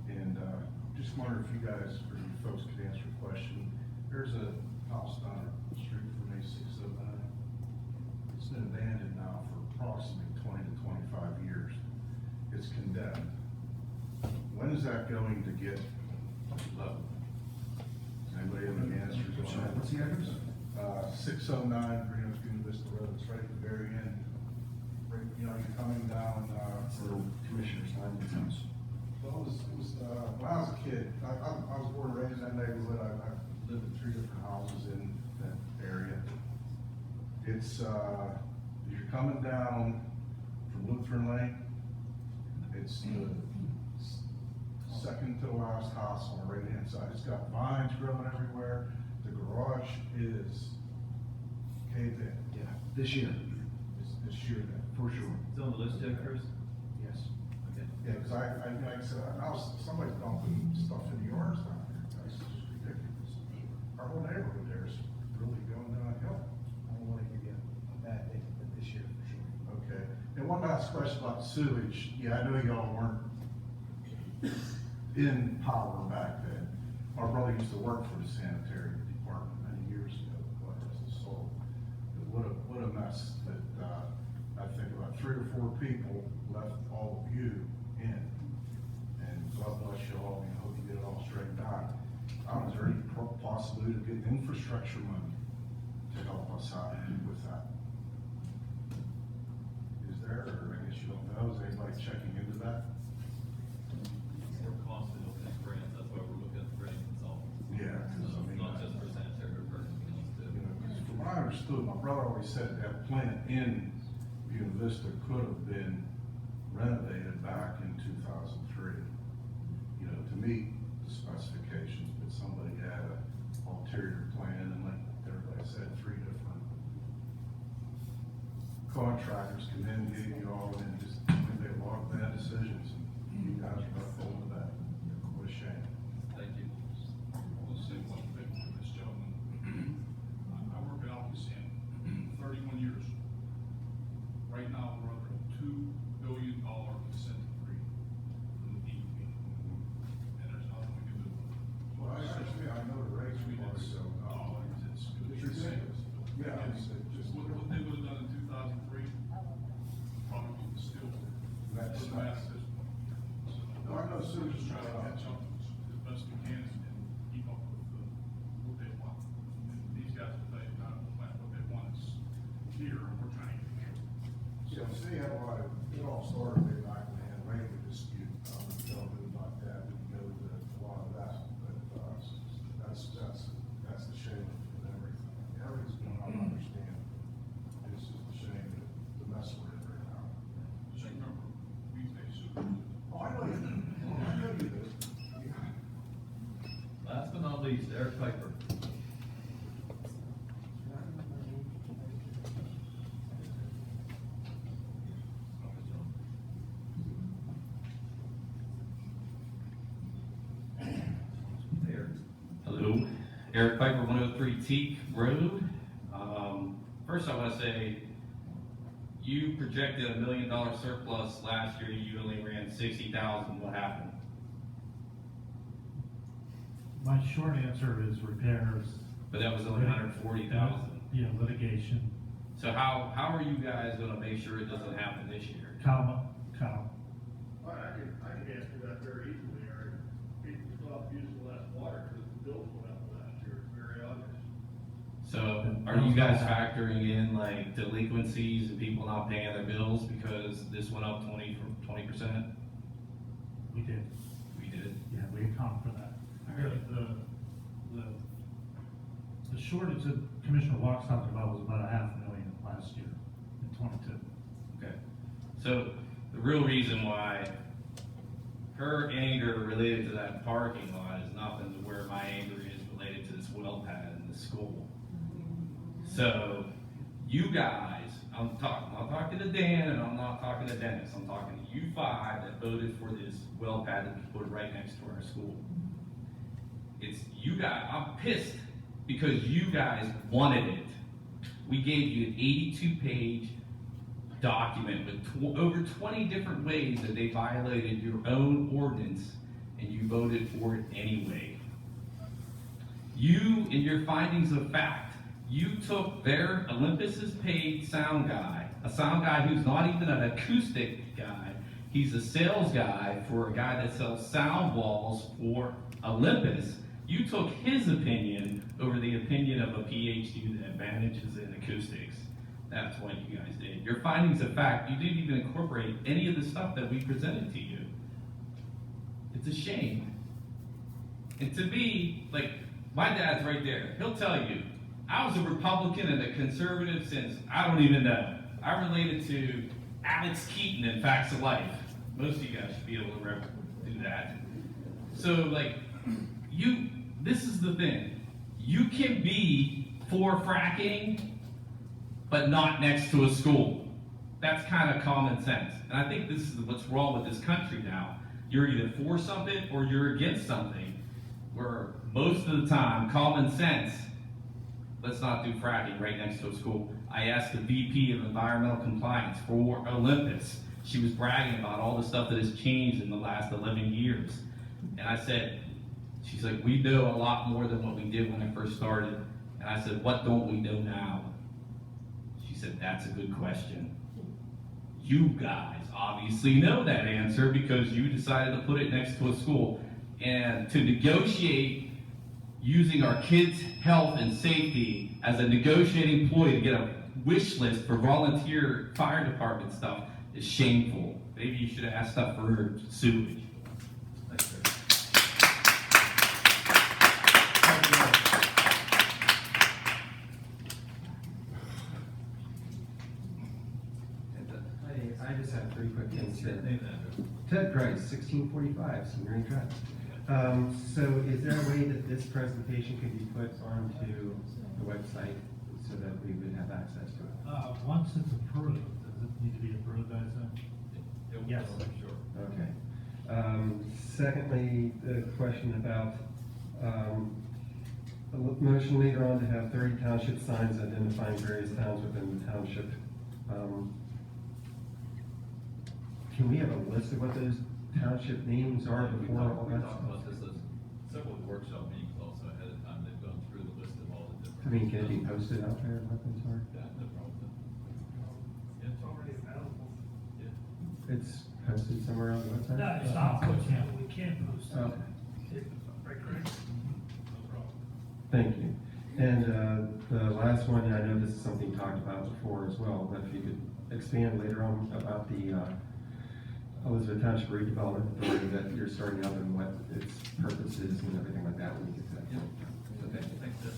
And just wonder if you guys, or you folks could answer a question. There's a house down the street from me, 609. It's been abandoned now for approximately 20 to 25 years. It's condemned. When is that going to get leveled? Does anybody have any answers on that? What's the address? 609 Green Buena Vista Road. It's right at the very end. Right, you're coming down, For Commissioner Simon's house. well, it was, when I was a kid, I was born and raised in that neighborhood, I lived in 3 different houses in that area. It's, you're coming down from Lutheran Lane, it's the second to the last house on the right-hand side, it's got vines growing everywhere, the garage is caved in. Yeah, this year, It's this year then. for sure. Is it on the list yet, Chris? Yes. Okay. Yeah, because like I said, somebody's dumping stuff in the yards down there, that's just ridiculous. Our whole neighborhood there is really going downhill. I don't want to give you a bad date, but this year for sure. Okay, and one last question about sewage, yeah, I know y'all weren't in power back then. Our brother used to work for the sanitary department many years ago, God rest his soul. But what a mess that, I think about 3 or 4 people left all of you in. And God bless you all, and hope you get it all straightened out. Is there any possibility of getting infrastructure money to help us out with that? Is there, or I guess you don't know, is anybody checking into that? We're constantly looking at grants, that's why we're looking at the grant consultants. Yeah, 'cause I mean, Not just for sanitary, but for everything else too. You know, 'cause from what I understood, my brother always said that plant in Buena Vista could have been renovated back in 2003. You know, to meet the specifications, but somebody had a ulterior plan, and like everybody said, 3 different contractors come in, gave you all, and just made a lot of bad decisions, and you guys are not holding that. What a shame. Thank you. I'll say one thing to this gentleman. I work at Alphasan 31 years. Right now, we're under a $2 billion consent decree from the DEP. And there's nothing we can do. Well, I understand, I know the rates we did, so. It's ridiculous. Yeah, It's just what they would have done in 2003, probably would still. That's It's not- massive. No, I know sewage is Trying to not- catch up as best we can and keep up with what they want. And these guys will tell you not what they want is here, and we're trying to get here. Yeah, the city had a lot of, it all started way back when they had land dispute, tell them about that, we can go to a lot of that, but, that's the shame of everything. Everything's going on, I understand, it's just a shame that the mess we're in right now. Just remember, we pay super. Oh, I know you do, I know you do. Last but not least, Eric Piper. Eric Piper, 103 Teak Road. First I want to say, you projected $1 million surplus last year, you only ran 60,000, what happened? My short answer is repairs. But that was only 140,000. Yeah, litigation. So how are you guys gonna make sure it doesn't happen this year? Cal. I can answer that very easily, Eric. People stopped using less water because the bills went up last year, it's very obvious. So are you guys factoring in like delinquencies and people not paying their bills because this went up 20%? We did. We did? Yeah, we account for that. The shortage that Commissioner Walks talked about was about $500,000 last year in 22. Okay. So the real reason why her anger related to that parking lot is nothing to where my anger is related to this well pad in the school. So you guys, I'm not talking to Dan and I'm not talking to Dennis, I'm talking to you five that voted for this well pad to be put right next to our school. It's you guys, I'm pissed because you guys wanted it. We gave you an 82-page document with over 20 different ways that they violated your own ordinance, and you voted for it anyway. You, in your findings of fact, you took their Olympus's paid sound guy, a sound guy who's not even an acoustic guy, he's a sales guy for a guy that sells sound walls for Olympus. You took his opinion over the opinion of a PhD that advantages in acoustics. That's what you guys did. Your findings of fact, you didn't even incorporate any of the stuff that we presented to you. It's a shame. And to me, like, my dad's right there. He'll tell you, I was a Republican and a conservative since, I don't even know. I related to Alex Keaton in Facts of Life. Most of you guys should be able to do that. So, like, this is the thing. You can be for fracking, but not next to a school. That's kind of common sense. And I think this is what's wrong with this country now. You're either for something or you're against something, where most of the time, common sense, let's not do fracking right next to a school. I asked the VP of Environmental Compliance for Olympus. She was bragging about all the stuff that has changed in the last 11 years. And I said, she's like, we know a lot more than what we did when I first started. And I said, what don't we know now? She said, that's a good question. You guys obviously know that answer because you decided to put it next to a school. And to negotiate using our kids' health and safety as a negotiating ploy to get a wish list for volunteer fire department stuff is shameful. Maybe you should have asked stuff for sewage. I just have three quick things here. Ted Price, 1645, Senior Drive. So is there a way that this presentation could be put onto the website so that we would have access to it? Once it's approved, does it need to be approved, I think? Yes. Sure. Okay. Secondly, the question about a motion later on to have 30 township signs identifying various towns within the township. Can we have a list of what those township names are before all We that talked stuff? about this as several workshop meetings also ahead of time. They've gone through the list of all the different. I mean, can it be posted out there, what those are? Yeah, no problem with that. It's already available. It's posted somewhere on the website? No, it's not posted, we can't post it. Okay. Right, Craig? No problem. Thank you. And the last one, I know this is something talked about before as well, but if you could expand later on about the Elizabeth Township Redevelopment Authority that you're starting up and what its purpose is and everything like that when you get to that point. Okay. Thanks, Ed.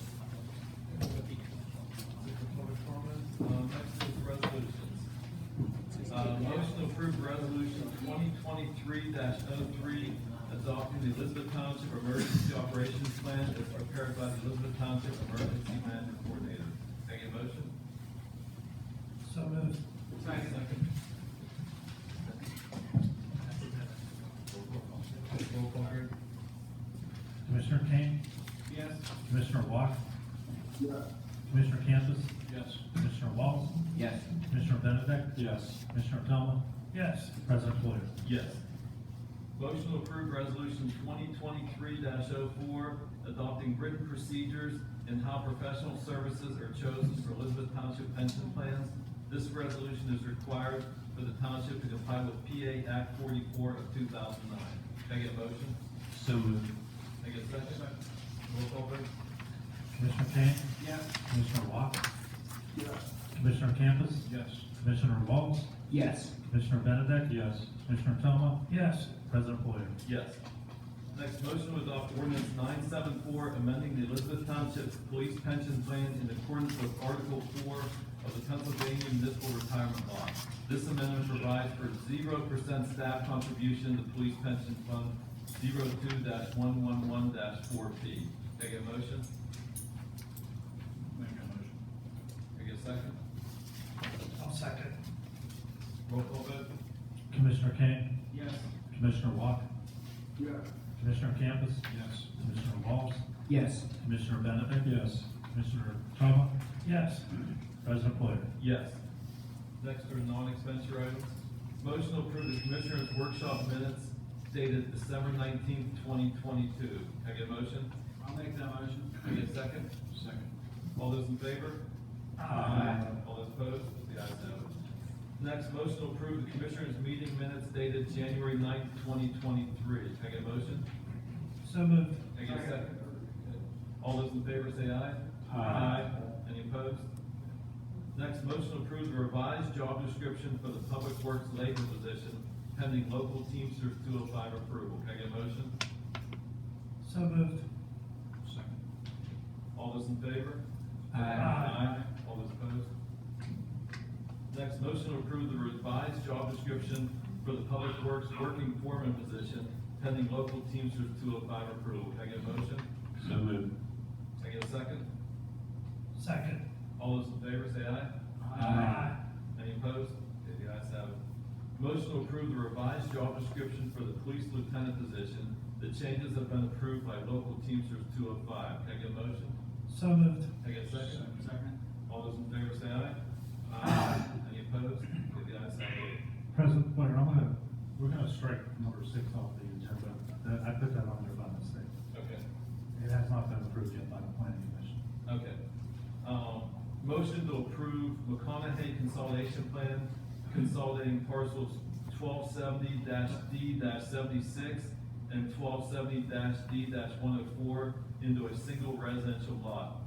Next is resolutions. Motion to approve resolution 2023-03, adopting the Elizabeth Township Emergency Operations Plan as prepared by the Elizabeth Township Emergency Management Coordinator. Can I get a motion? So moved. Second. Roll call, Greg. Commissioner Kane? Yes. Commissioner Walk, Yes. Commissioner Campus, Yes. Commissioner Walls, Yes. Commissioner Benedict, Yes. Commissioner Toma, Yes. President Poyer. Yes. Motion to approve resolution 2023-04, adopting written procedures and how professional services are chosen for Elizabeth Township pension plans. This resolution is required for the township to comply with PA Act 44 of 2009. Can I get a motion? So moved. Can I get a second? Roll call vote? Commissioner Kane, Yes. Commissioner Walk, Yes. Commissioner Campus, Yes. Commissioner Walls, Yes. Commissioner Benedict. Yes. Commissioner Toma, Yes. President Poyer. Yes. Next, motion to adopt ordinance 974, amending the Elizabeth Township Police Pension Plan in accordance with Article 4 of the Pennsylvania Municipal Retirement Law. This amendment provides for 0% staff contribution to Police Pension Fund 02-111-4P. Can I get a motion? Make a motion. Can I get a second? I'll second. Roll call vote? Commissioner Kane, Yes. Commissioner Walk, Yes. Commissioner Campus, Yes. Commissioner Walls, Yes. Commissioner Benedict. Yes. Commissioner Toma, Yes. President Poyer. Yes. Next are non-expenditure items. Motion to approve the Commissioners' Workshop minutes dated December 19th, 2022. Can I get a motion? I'll make that motion. Can I get a second? Second. All those in favor? Aye. All those opposed? The ayes have it. Next, motion to approve the Commissioners' meeting minutes dated January 9th, 2023. Can I get a motion? So moved. Can I get a second? All those in favor say aye. Aye. Any opposed? Next, motion to approve the revised job description for the Public Works labor position pending local Teamsters 205 approval. Can I get a motion? So moved. Second. All those in favor? Aye. All those opposed? Next, motion to approve the revised job description for the Public Works working foreman position pending local Teamsters 205 approval. Can I get a motion? So moved. Can I get a second? Second. All those in favor say aye. Aye. Any opposed? Okay, the ayes have it. Motion to approve the revised job description for the police lieutenant position. The changes have been approved by local Teamsters 205. Can I get a motion? So moved. Can I get a second? Second. All those in favor say aye. Any opposed? Okay, the ayes have it. President Poyer, we're gonna strike number 6 off the agenda. I put that on there by mistake. Okay, It has not been approved yet by the planning commission. okay. Motion to approve McConaughey consolidation plan, consolidating parcels 1270-D-76 and 1270-D-104 into a single residential lot.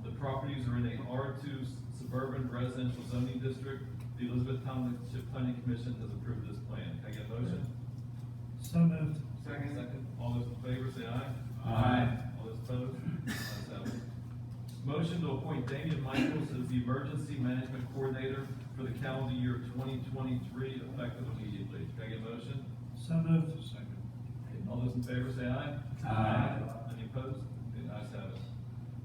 The properties are in a R2 suburban residential zoning district. The Elizabeth Township Planning Commission has approved this plan. Can I get a motion? So moved. Second. All those in favor say aye. Aye. All those opposed? Ayes have it. Motion to appoint Damian Michaels as the Emergency Management Coordinator for the calendar year 2023, effective immediately. Can I get a motion? So moved. Second. All those in favor say aye. Aye. Any opposed? The ayes have it.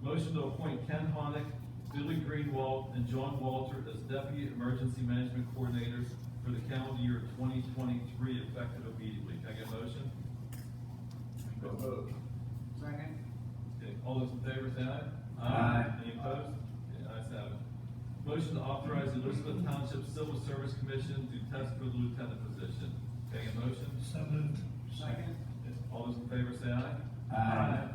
Motion to appoint Ken Honick, Billy Greenwald, and John Walter as Deputy Emergency Management Coordinators for the calendar year 2023, effective immediately. Can I get a motion? So moved. Second. Okay, all those in favor say aye. Aye. Any opposed? Okay, ayes have it. Motion to authorize the Elizabeth Township Civil Service Commission to test for the lieutenant position. Can I get a motion? So moved. Second. Okay, all those in favor say aye. Aye.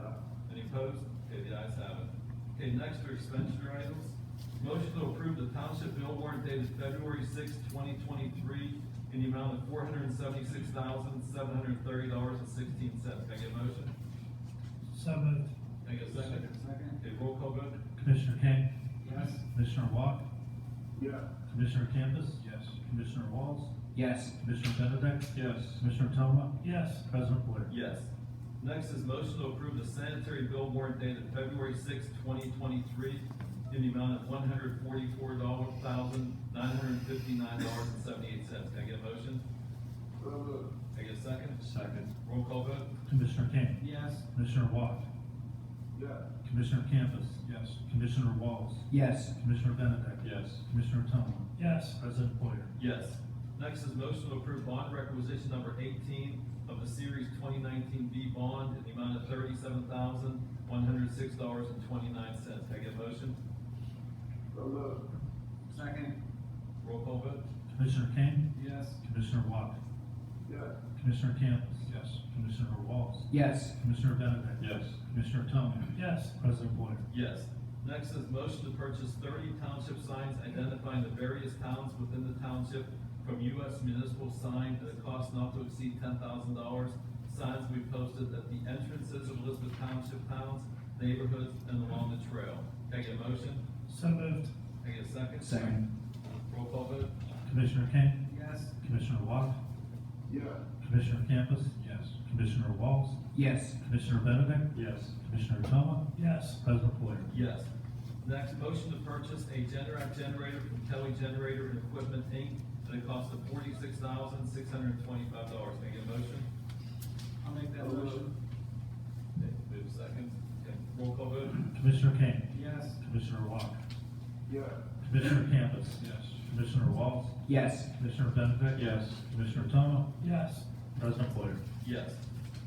Any opposed? Okay, the ayes have it. Okay, next are expenditure items. Motion to approve the township bill warrant dated February 6, 2023 in the amount of $476,730.16. Can I get a motion? So moved. Can I get a second? Second. Okay, roll call vote? Commissioner Kane, Yes. Commissioner Walk, Yes. Commissioner Campus, Yes. Commissioner Walls, Yes. Commissioner Benedict. Yes. Commissioner Toma, Yes. President Poyer. Yes. Next is motion to approve the sanitary bill warrant dated February 6, 2023 in the amount of $144,959.78. Can I get a motion? So moved. Can I get a second? Second. Roll call vote? Commissioner Kane, Yes. Commissioner Walk, Yes. Commissioner Campus, Yes. Commissioner Walls, Yes. Commissioner Benedict. Yes. Commissioner Toma, Yes. President Poyer. Yes. Next is motion to approve bond requisition number 18 of the Series 2019 B bond in the amount of $37,106.29. Can I get a motion? Second. Roll call vote? Commissioner Kane? Yes. Commissioner Watt? Yes. Commissioner Campbell? Yes. Commissioner Walls? Yes. Commissioner Benedict? Yes. Commissioner Tillman? Yes. President Boyer? Yes. Next is motion to purchase 30 township signs identifying the various towns within the township from U.S. Municipal Sign at a cost not to exceed $10,000. Signs will be posted at the entrances of Elizabeth Township towns, neighborhoods, and along the trail. Can I get a motion? So moved. Can I get a second? Second. Roll call vote? Commissioner Kane? Yes. Commissioner Watt? Yes. Commissioner Campbell? Yes. Commissioner Walls? Yes. Commissioner Benedict? Yes. Commissioner Tillman? Yes. President Boyer? Yes. Next, motion to purchase a Generac generator from Kelly Generator and Equipment, Inc. at a cost of $46,625. Can I get a motion? I'll make that motion. Okay, move second. Okay, roll call vote? Commissioner Kane? Yes. Commissioner Watt? Yes. Commissioner Campbell? Yes. Commissioner Walls? Yes. Commissioner Benedict? Yes. Commissioner Tillman? Yes. President Boyer? Yes.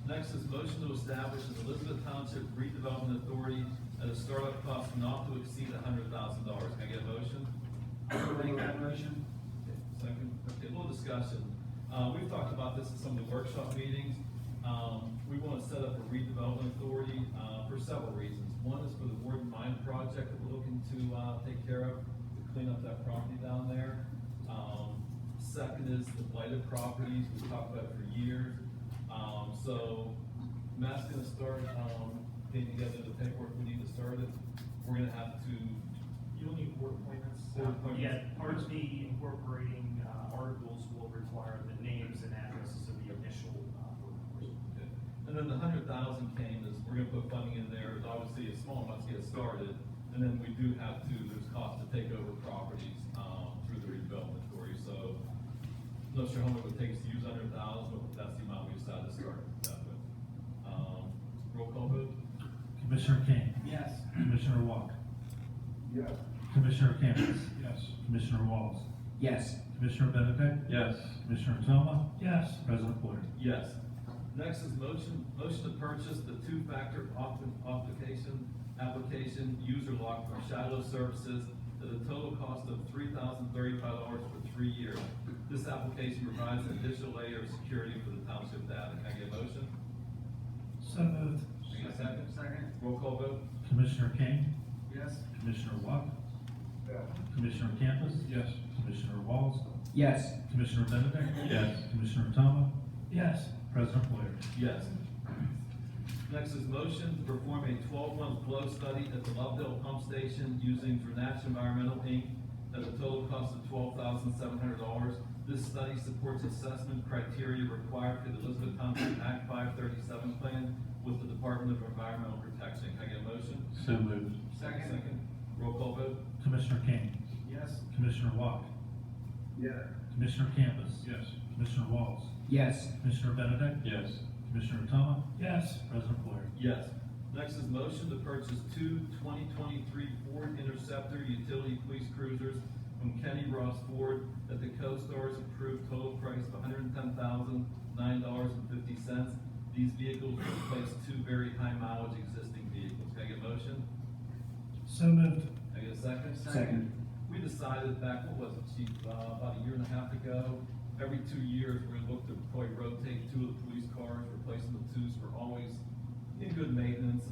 Next is motion to establish an Elizabeth Township Redevelopment Authority at a startup cost not to exceed $100,000. Can I get a motion? I'll make that motion. Okay, second. Okay, a little discussion. We've talked about this in some of the workshop meetings. We want to set up a redevelopment authority, for several reasons. One is for the Warden Mine project that we're looking to, take care of, to clean up that property down there. Second is the blighted properties. We've talked about it for years. So Matt's gonna start, getting together the paperwork we need to start it. We're gonna have to, You'll need board appointments. Board appointments. Yeah, part of the incorporating, articles will require the names and addresses of the initial, board members. okay. And then the 100,000 came is, we're gonna put funding in there, obviously a small amount to get started. And then we do have to, there's cost to take over properties, through the redevelopment authority, so. I'm not sure how much it takes to use 100,000, but that's the amount we decided to start that with. Roll call vote? Commissioner Kane? Yes. Commissioner Watt? Yes. Commissioner Campbell? Yes. Commissioner Walls? Yes. Commissioner Benedict? Yes. Commissioner Tillman? Yes. President Boyer? Yes. Next is motion to purchase the two-factor application user lock from Shiloh Services at a total cost of $3,035 for 3 years. This application provides an additional layer of security for the township data. Can I get a motion? So moved. Can I get a second? Second. Roll call vote? Commissioner Kane? Yes. Commissioner Watt? Yes. Commissioner Campbell? Yes. Commissioner Walls? Yes. Commissioner Benedict? Yes. Commissioner Tillman? Yes. President Boyer? Yes. Next is motion to perform a 12-month flow study at the Lovedale Pump Station using Drenax Environmental, Inc. at a total cost of $12,700. This study supports assessment criteria required for the Elizabeth Township Act 537 plan with the Department of Environmental Protection. Can I get a motion? So moved. Second. Roll call vote? Commissioner Kane? Yes. Commissioner Watt? Yes. Commissioner Campbell? Yes. Commissioner Walls? Yes. Commissioner Benedict? Yes. Commissioner Tillman? Yes. President Boyer? Yes. Next is motion to purchase two 2023 Ford Interceptor utility police cruisers from Kenny Ross Ford at the CoStar's approved total price of $110,009.50. These vehicles will replace two very high mileage existing vehicles. Can I get a motion? So moved. Can I get a second? Second. We decided back, what was it, Chief, about a year and a half ago, every 2 years, we're gonna look to probably rotate two of the police cars, replace them with two, so we're always in good maintenance,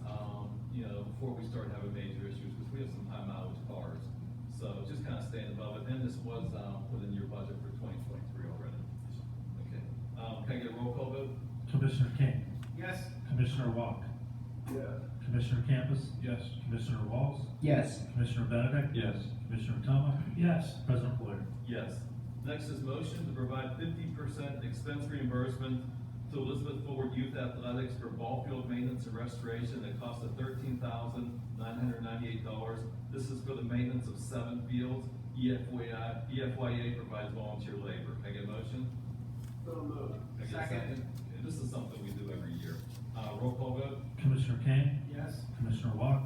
before we start having major issues, because we have some high mileage cars. So just kind of staying above it, and this was, put in your budget for 2023 already. Okay, can I get a roll call vote? Commissioner Kane? Yes. Commissioner Watt? Yes. Commissioner Campbell? Yes. Commissioner Walls? Yes. Commissioner Benedict? Yes. Commissioner Tillman? Yes. President Boyer? Yes. Next is motion to provide 50% expense reimbursement to Elizabeth Forward Youth Athletics for ball field maintenance and restoration at a cost of $13,998. This is for the maintenance of 7 fields. EFYA provides volunteer labor. Can I get a motion? So moved. Can I get a Second. Okay, this is something we do every year. Roll call vote? Commissioner Kane? Yes. Commissioner Watt?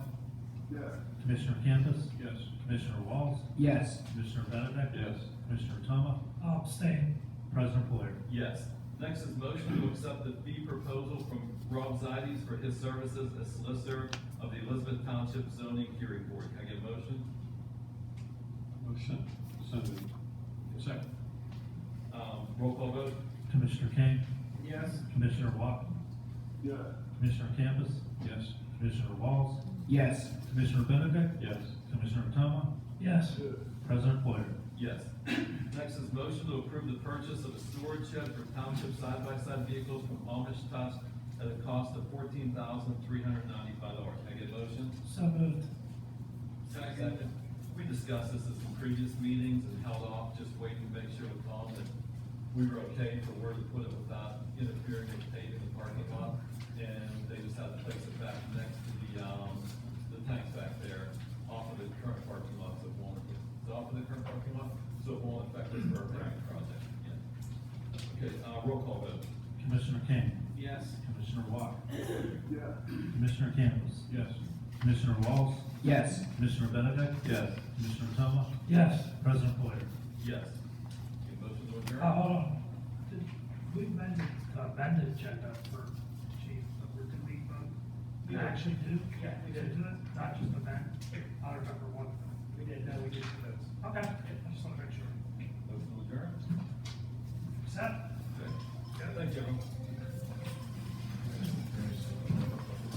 Yes. Commissioner Campbell? Yes. Commissioner Walls? Yes. Commissioner Benedict? Yes. Commissioner Tillman? I'll abstain. President Boyer? Yes. Next is motion to accept the fee proposal from Rob Zides for his services as solicitor of the Elizabeth Township Zoning Hearing Board. Can I get a motion? Motion. Second. Roll call vote? Commissioner Kane? Yes. Commissioner Watt? Yes. Commissioner Campus? Yes. Commissioner Walls? Yes. Commissioner Benedict? Yes. Commissioner Toma? Yes. President Poyer? Yes. Next is motion to approve the purchase of a storage shed for township side-by-side vehicles from Amish Touch at a cost of $14,395. Can I get a motion? So moved. Second. We discussed this at some previous meetings and held off, just waiting to make sure with Tom that we were okay for where to put it without interfering with paving the parking lot. And they just had to place it back next to the tanks back there off of the current parking lot, so it won't, it's off of the current parking lot, so it won't affect this paving project. Yeah. Okay, roll call vote. Commissioner Kane? Yes. Commissioner Watt? Yeah. Commissioner Campus? Yes. Commissioner Walls? Yes. Commissioner Benedict? Yes. Commissioner Toma? Yes. President Poyer? Yes. Okay, motion to adjourn? Hold on. Did we amend the agenda for chief, or did we, we actually do? Yeah, we did. Do it, not just amend? I don't remember one. We did, no, we did those. Okay, I just want to make sure. Motion to adjourn? Set? Okay. Thank you, everyone.